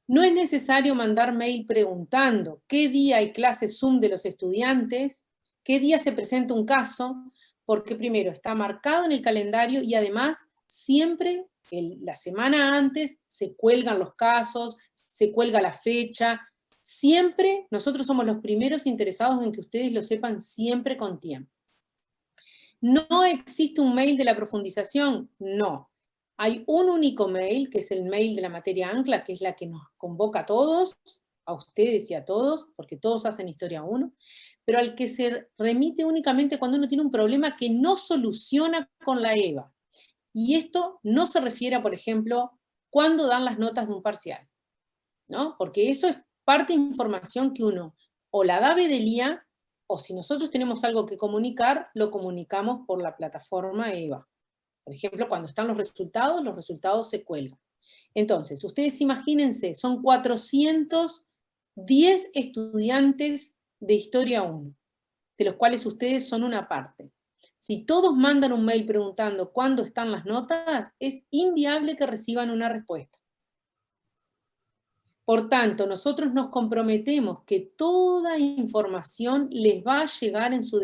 No es necesario mandar mail preguntando qué día hay clases Zoom de los estudiantes, qué día se presenta un caso, porque primero está marcado en el calendario y además siempre la semana antes se cuelgan los casos, se cuelga la fecha. Siempre nosotros somos los primeros interesados en que ustedes lo sepan siempre con tiempo. ¿No existe un mail de la profundización? No. Hay un único mail, que es el mail de la materia ancla, que es la que nos convoca a todos, a ustedes y a todos, porque todos hacen historia 1, pero al que se remite únicamente cuando uno tiene un problema que no soluciona con la EVA. Y esto no se refiere a, por ejemplo, cuándo dan las notas de un parcial, ¿no? Porque eso es parte de información que uno o la da Bedelía, o si nosotros tenemos algo que comunicar, lo comunicamos por la plataforma EVA. Por ejemplo, cuando están los resultados se cuelgan. Entonces, ustedes imagínense, son 410 estudiantes de Historia 1, de los cuales ustedes son una parte. Si todos mandan un mail preguntando cuándo están las notas, es inviable que reciban una respuesta. Por tanto, nosotros nos comprometemos que toda información les va a llegar en su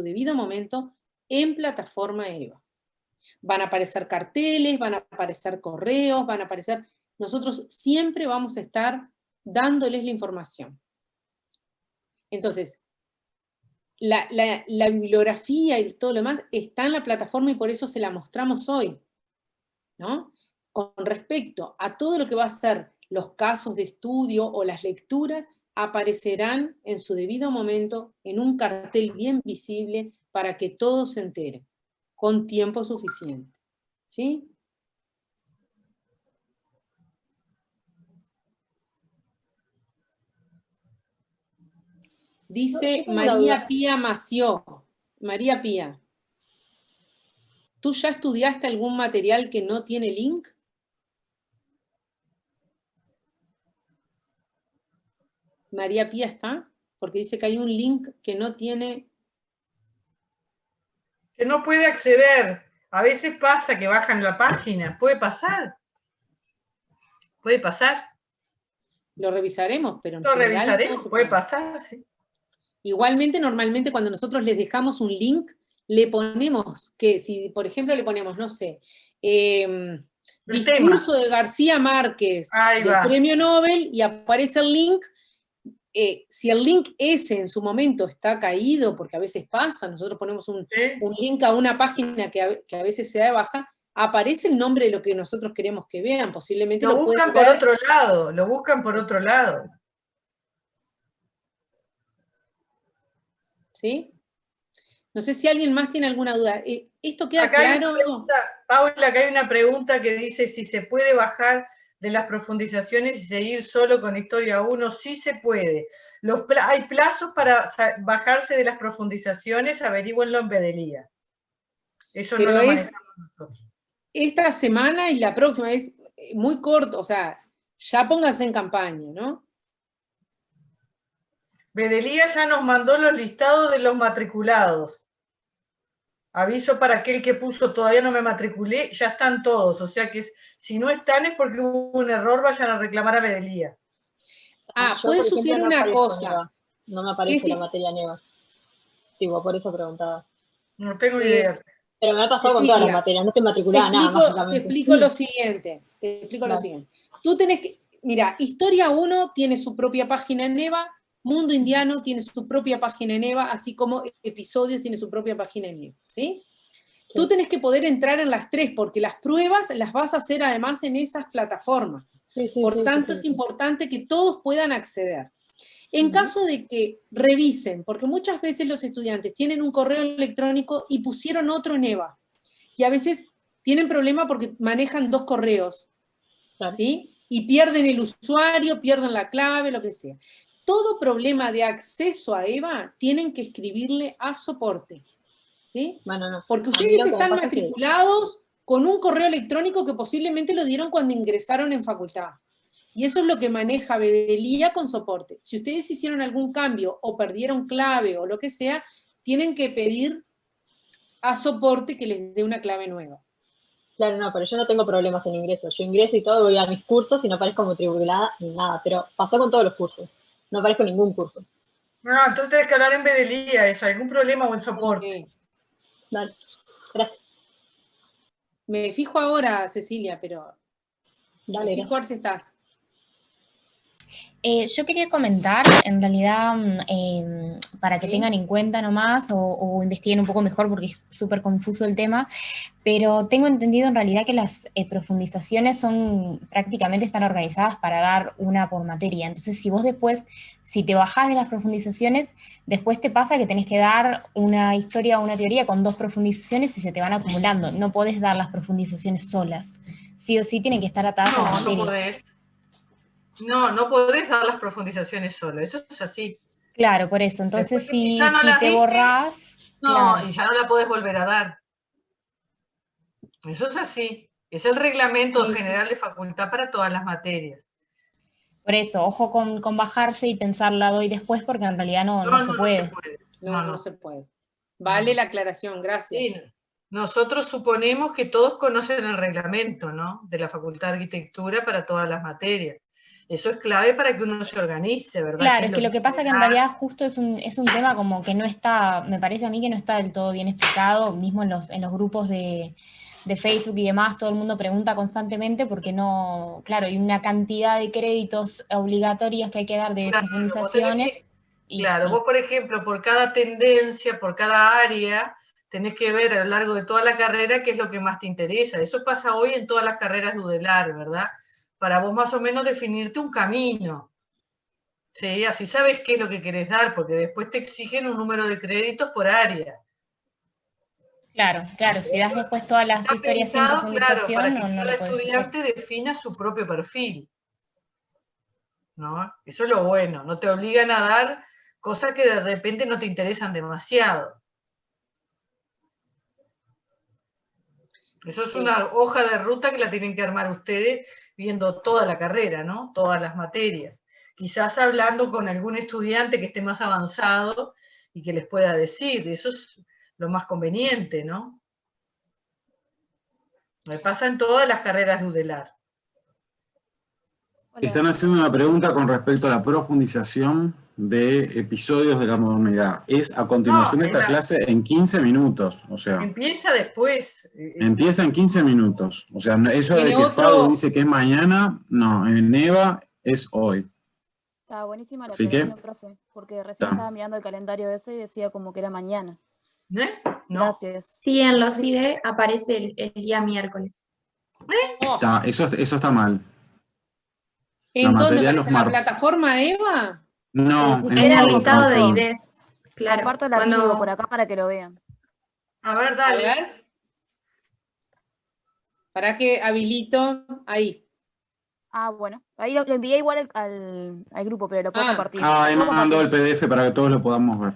debido momento en plataforma EVA. Van a aparecer carteles, van a aparecer correos, van a aparecer... Nosotros siempre vamos a estar dándoles la información. Entonces, la bibliografía y todo lo demás está en la plataforma y por eso se la mostramos hoy, ¿no? Con respecto a todo lo que va a ser los casos de estudio o las lecturas, aparecerán en su debido momento en un cartel bien visible para que todos se enteren, con tiempo suficiente. ¿Sí? Dice María Pía Mació. María Pía, ¿tú ya estudiaste algún material que no tiene link? María Pía está, porque dice que hay un link que no tiene... Que no puede acceder. A veces pasa que bajan la página. Puede pasar. Puede pasar. Lo revisaremos, pero... Lo revisaremos, puede pasar, sí. Igualmente, normalmente cuando nosotros les dejamos un link, le ponemos que, si por ejemplo le ponemos, no sé, discurso de García Márquez del Premio Nobel y aparece el link, si el link ese en su momento está caído, porque a veces pasa, nosotros ponemos un link a una página que a veces se da de baja, aparece el nombre de lo que nosotros queremos que vean, posiblemente lo buscan por otro lado, lo buscan por otro lado. ¿Sí? No sé si alguien más tiene alguna duda. ¿Esto queda acá claro? Paula, acá hay una pregunta que dice si se puede bajar de las profundizaciones y seguir solo con Historia 1. Sí se puede. Hay plazos para bajarse de las profundizaciones, averígüenlo en Bedelía. Eso pero no lo es esta semana y la próxima, es muy corto, o sea, ya pónganse en campaña, ¿no? Bedelía ya nos mandó los listados de los matriculados. Aviso para aquel que puso todavía no me matriculé, ya están todos. O sea que si no están es porque hubo un error, vayan a reclamar a Bedelía. Puede suceder una cosa. Neva. No me aparece la materia Neva. Tipo, por eso preguntaba. No tengo idea. Pero me ha pasado con todas las materias, no estoy matriculada nada, básicamente. Te explico lo siguiente. Tú tenés que... Mira, Historia 1 tiene su propia página en EVA, Mundo Indiano tiene su propia página en EVA, así como Episodios tiene su propia página en EVA, ¿sí? Tú tenés que poder entrar en las tres, porque las pruebas las vas a hacer además en esas plataformas. Por tanto, es importante que todos puedan acceder. En caso de que revisen, porque muchas veces los estudiantes tienen un correo electrónico y pusieron otro en EVA, y a veces tienen problema porque manejan dos correos, ¿sí? Y pierden el usuario, pierden la clave, lo que sea. Todo problema de acceso a EVA tienen que escribirle a soporte, ¿sí? Porque ustedes están matriculados con un correo electrónico que posiblemente lo dieron cuando ingresaron en facultad. Y eso es lo que maneja Bedelía con soporte. Si ustedes hicieron algún cambio o perdieron clave o lo que sea, tienen que pedir a soporte que les dé una clave nueva. Claro, no, pero yo no tengo problemas en ingreso. Yo ingreso y todo, voy a mis cursos y no aparezco matriculada ni nada, pero pasó con todos los cursos. No aparezco en ningún curso. No, entonces tenés que hablar en Bedelía, eso, algún problema o en soporte. Dale, gracias. Me fijo ahora, Cecilia, pero... Dale, me fijo a ver si estás. Yo quería comentar, en realidad, para que tengan en cuenta nomás o investiguen un poco mejor porque es súper confuso el tema, pero tengo entendido en realidad que las profundizaciones prácticamente están organizadas para dar una por materia. Entonces, si vos después, si te bajás de las profundizaciones, después te pasa que tenés que dar una historia o una teoría con 2 profundizaciones y se te van acumulando. No podés dar las profundizaciones solas. Sí o sí tienen que estar atadas a la materia. No podés. No podés dar las profundizaciones solo, eso es así. Claro, por eso. Entonces, si te borrás... No, claro. Y ya no la podés volver a dar. Eso es así. Es el reglamento general de facultad para todas las materias. Por eso, ojo con bajarse y pensar la doy después, porque en realidad no se puede. No se puede. Vale la aclaración, gracias. Sí, nosotros suponemos que todos conocen el reglamento, ¿no? De la Facultad de Arquitectura para todas las materias. Eso es clave para que uno se organice, ¿verdad? Claro, es que lo que pasa es que en realidad justo es un tema como que no está, me parece a mí que no está del todo bien explicado, mismo en los grupos de Facebook y demás, todo el mundo pregunta constantemente porque no, claro, hay una cantidad de créditos obligatorios que hay que dar de profundizaciones. Vos, por ejemplo, por cada tendencia, por cada área, tenés que ver a lo largo de toda la carrera qué es lo que más te interesa. Eso pasa hoy en todas las carreras de UDELAR, ¿verdad? Para vos más o menos definirte un camino. ¿Sí? Así sabes qué es lo que querés dar, porque después te exigen un número de créditos por área. Claro, si das después todas las historias sin profundización, para que no cada lo puedes estudiante defina su propio perfil. ¿No? Eso es lo bueno, no te obligan a dar cosas que de repente no te interesan demasiado. Eso es una hoja de ruta que la tienen que armar ustedes viendo toda la carrera, ¿no? Todas las materias. Quizás hablando con algún estudiante que esté más avanzado y que les pueda decir, eso es lo más conveniente, ¿no? Me pasa en todas las carreras de UDELAR. Están haciendo una pregunta con respecto a la profundización de episodios de la modernidad. Es a continuación de esta clase en 15 minutos, o sea. Empieza después. Empieza en 15 minutos. O sea, eso de que Fado dice que es mañana, no, en EVA es hoy. Estaba buenísima la Así que, aclaración, profe, porque recién estaba mirando el calendario ese y decía como que era mañana. Gracias. Sí, en los CIDE aparece el día miércoles. Eso está mal. ¿En La dónde materia aparece los la martes. plataforma, Eva? No, en Era el Fado listado de Transform. IDES. Claro. Comparto el archivo por acá para que lo vean. A ver, dale. A ver. Para que habilito ahí. Ah, bueno. Ahí lo envié igual al grupo, pero lo puedo compartir. Ahí me mandó el PDF para que todos lo podamos ver.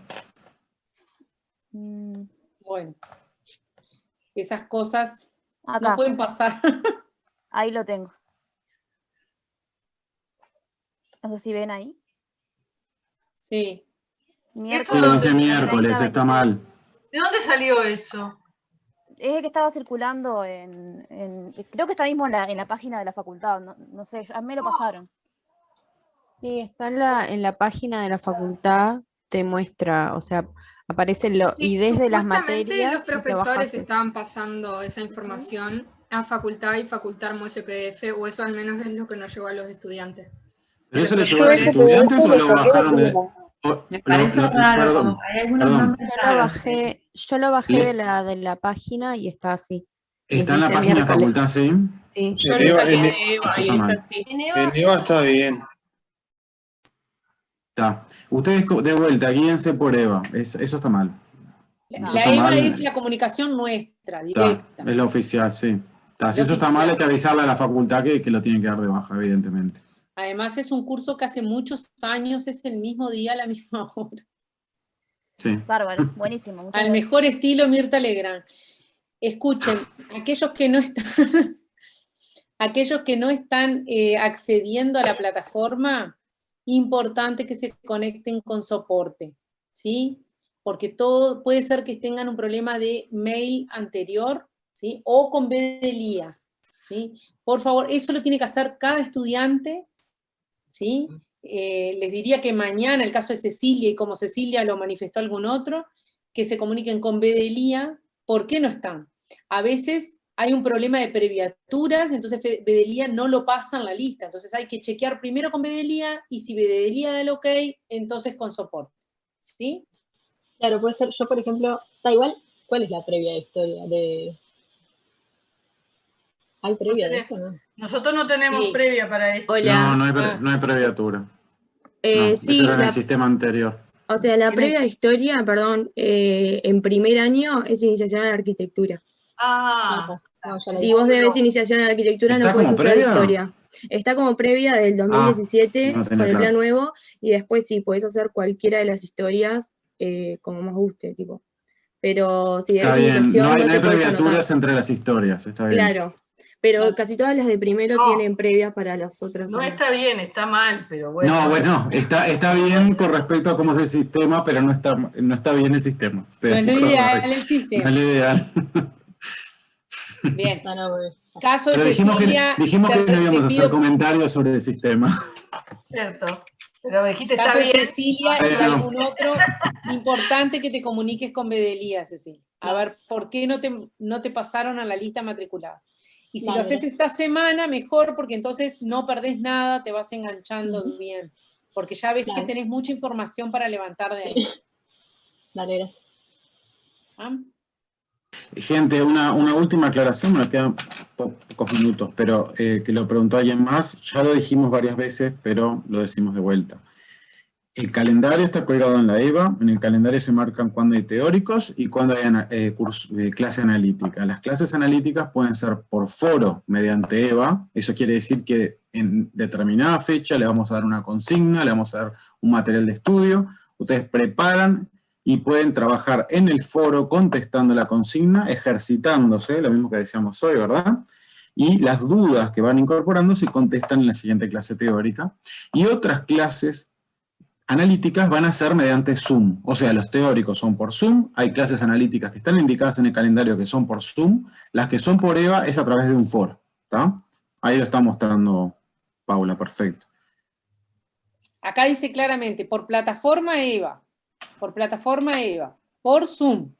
Bueno. Esas cosas Acá. no pueden pasar. Ahí lo tengo. No sé si ven ahí. Sí. Miércoles. Dice miércoles, está mal. ¿De dónde salió eso? Es que estaba circulando creo que está mismo en la página de la facultad, no sé, a mí me lo pasaron. Sí, está en la página de la facultad, te muestra, o sea, aparece y desde las materias. Los profesores estaban pasando esa información a facultad y facultad armó ese PDF, o eso al menos es lo que nos llegó a los estudiantes. ¿Pero eso le llegó a los estudiantes o lo bajaron de...? Me parece raro, como hay algunos nombres raros. Yo lo bajé de la página y está así. ¿Está en la página de facultad, sí? Sí. Yo lo saqué de Eva y está así. En Eva está bien. Está. Ustedes de vuelta, guíense por Eva. Eso está mal. La EVA es la comunicación nuestra, directa. Es la oficial, sí. Si eso está mal, hay que avisarle a la facultad que lo tienen que dar de baja, evidentemente. Además es un curso que hace muchos años es el mismo día a la misma hora. Sí. Bárbaro, buenísimo. Al mejor estilo Mirta Legrand. Escuchen, aquellos que no están accediendo a la plataforma, importante que se conecten con soporte, ¿sí? Porque todo puede ser que tengan un problema de mail anterior, ¿sí? O con BDLIA, ¿sí? Por favor, eso lo tiene que hacer cada estudiante, ¿sí? Les diría que mañana, el caso de Cecilia, y como Cecilia lo manifestó algún otro, que se comuniquen con BDLIA. ¿Por qué no están? A veces hay un problema de previaturas, entonces BDLIA no lo pasa en la lista, entonces hay que chequear primero con BDLIA, y si BDLIA da el ok, entonces con soporte, ¿sí? Claro, puede ser, yo por ejemplo, da igual, ¿cuál es la previa de historia? ¿Hay previa de esto, no? Nosotros no tenemos previa para esto. Hola. No hay previatura. Sí, eso era en el sistema anterior. O sea, la previa de historia, perdón, en primer año es iniciación a la arquitectura. Si vos debes iniciación a la arquitectura, no puedes hacer historia. Está como previa del 2017 con el plan nuevo, y después sí, podés hacer cualquiera de las historias como más guste, tipo pero si de Está bien, visualización no hay te puedes abreviaturas anotar. entre las historias, está bien. Claro, pero casi todas las de primero No. tienen previas para las otras. No está bien, está mal, pero bueno. No, bueno, está bien con respecto a cómo es el sistema, pero no está bien el sistema. No es lo ideal el sistema. No es lo ideal. Bien. Caso de Pero dijimos Cecilia. que no íbamos a hacer pido- comentarios sobre el sistema. Cierto. Pero dijiste, está Caso de bien. Cecilia y algún otro importante que te comuniques con Bedelía, Cecilia. A ver, ¿por qué no te pasaron a la lista matriculada? Y si Dale. lo haces esta semana, mejor, porque entonces no perdés nada, te vas enganchando bien. Porque ya ves que tenés mucha información para levantar de ahí. Dale, gracias. ¿Ah? Gente, una última aclaración, me quedan pocos minutos, pero que lo preguntó alguien más, ya lo dijimos varias veces, pero lo decimos de vuelta. El calendario está colgado en la EVA, en el calendario se marcan cuándo hay teóricos y cuándo hay clase analítica. Las clases analíticas pueden ser por foro mediante EVA, eso quiere decir que en determinada fecha le vamos a dar una consigna, le vamos a dar un material de estudio, ustedes preparan y pueden trabajar en el foro contestando la consigna, ejercitándose, lo mismo que decíamos hoy, ¿verdad? Y las dudas que van incorporando se contestan en la siguiente clase teórica. Y otras clases analíticas van a ser mediante Zoom. O sea, los teóricos son por Zoom, hay clases analíticas que están indicadas en el calendario que son por Zoom, las que son por EVA es a través de un foro, ¿está? Ahí lo está mostrando Paula, perfecto. Acá dice claramente, por plataforma EVA, por Zoom.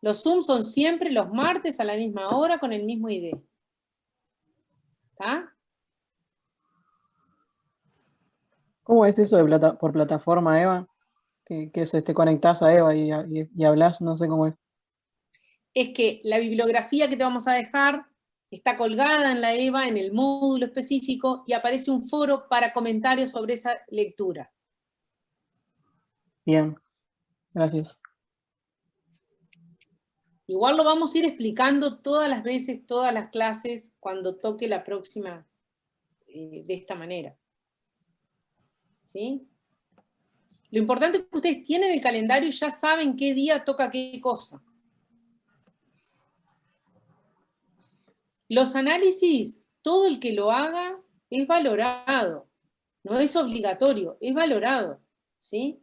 Los Zoom son siempre los martes a la misma hora con el mismo ID. ¿Está? ¿Cómo es eso de por plataforma, Eva? Que te conectás a Eva y hablas, no sé cómo es. Es que la bibliografía que te vamos a dejar está colgada en la EVA, en el módulo específico, y aparece un foro para comentarios sobre esa lectura. Bien, gracias. Igual lo vamos a ir explicando todas las veces, todas las clases, cuando toque la próxima de esta manera. ¿Sí? Lo importante es que ustedes tienen el calendario y ya saben qué día toca qué cosa. Los análisis, todo el que lo haga es valorado. No es obligatorio, es valorado. ¿Sí?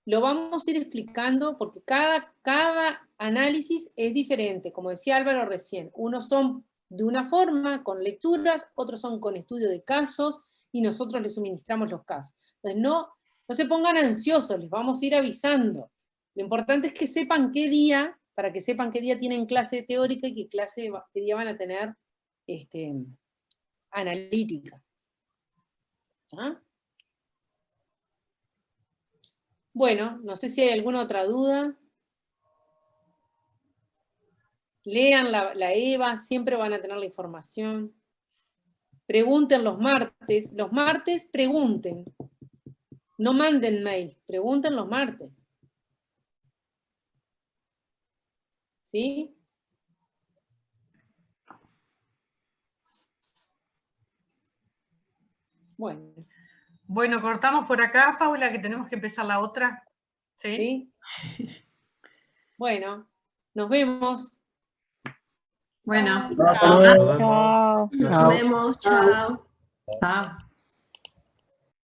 Lo vamos a ir explicando porque cada análisis es diferente. Como decía Álvaro recién, unos son de una forma, con lecturas, otros son con estudio de casos, y nosotros les suministramos los casos. Entonces no se pongan ansiosos, les vamos a ir avisando. Lo importante es que sepan qué día, para que sepan qué día tienen clase teórica y qué día van a tener analítica. ¿Ah? Bueno, no sé si hay alguna otra duda. Lean la EVA, siempre van a tener la información. Pregunten los martes. Los martes pregunten. No manden mail, pregunten los martes. ¿Sí? Bueno. Bueno, cortamos por acá, Paula, que tenemos que empezar la otra. ¿Sí? ¿Sí? Bueno, nos vemos. Bueno. Chao. Chao. Nos vemos, chao. Chao.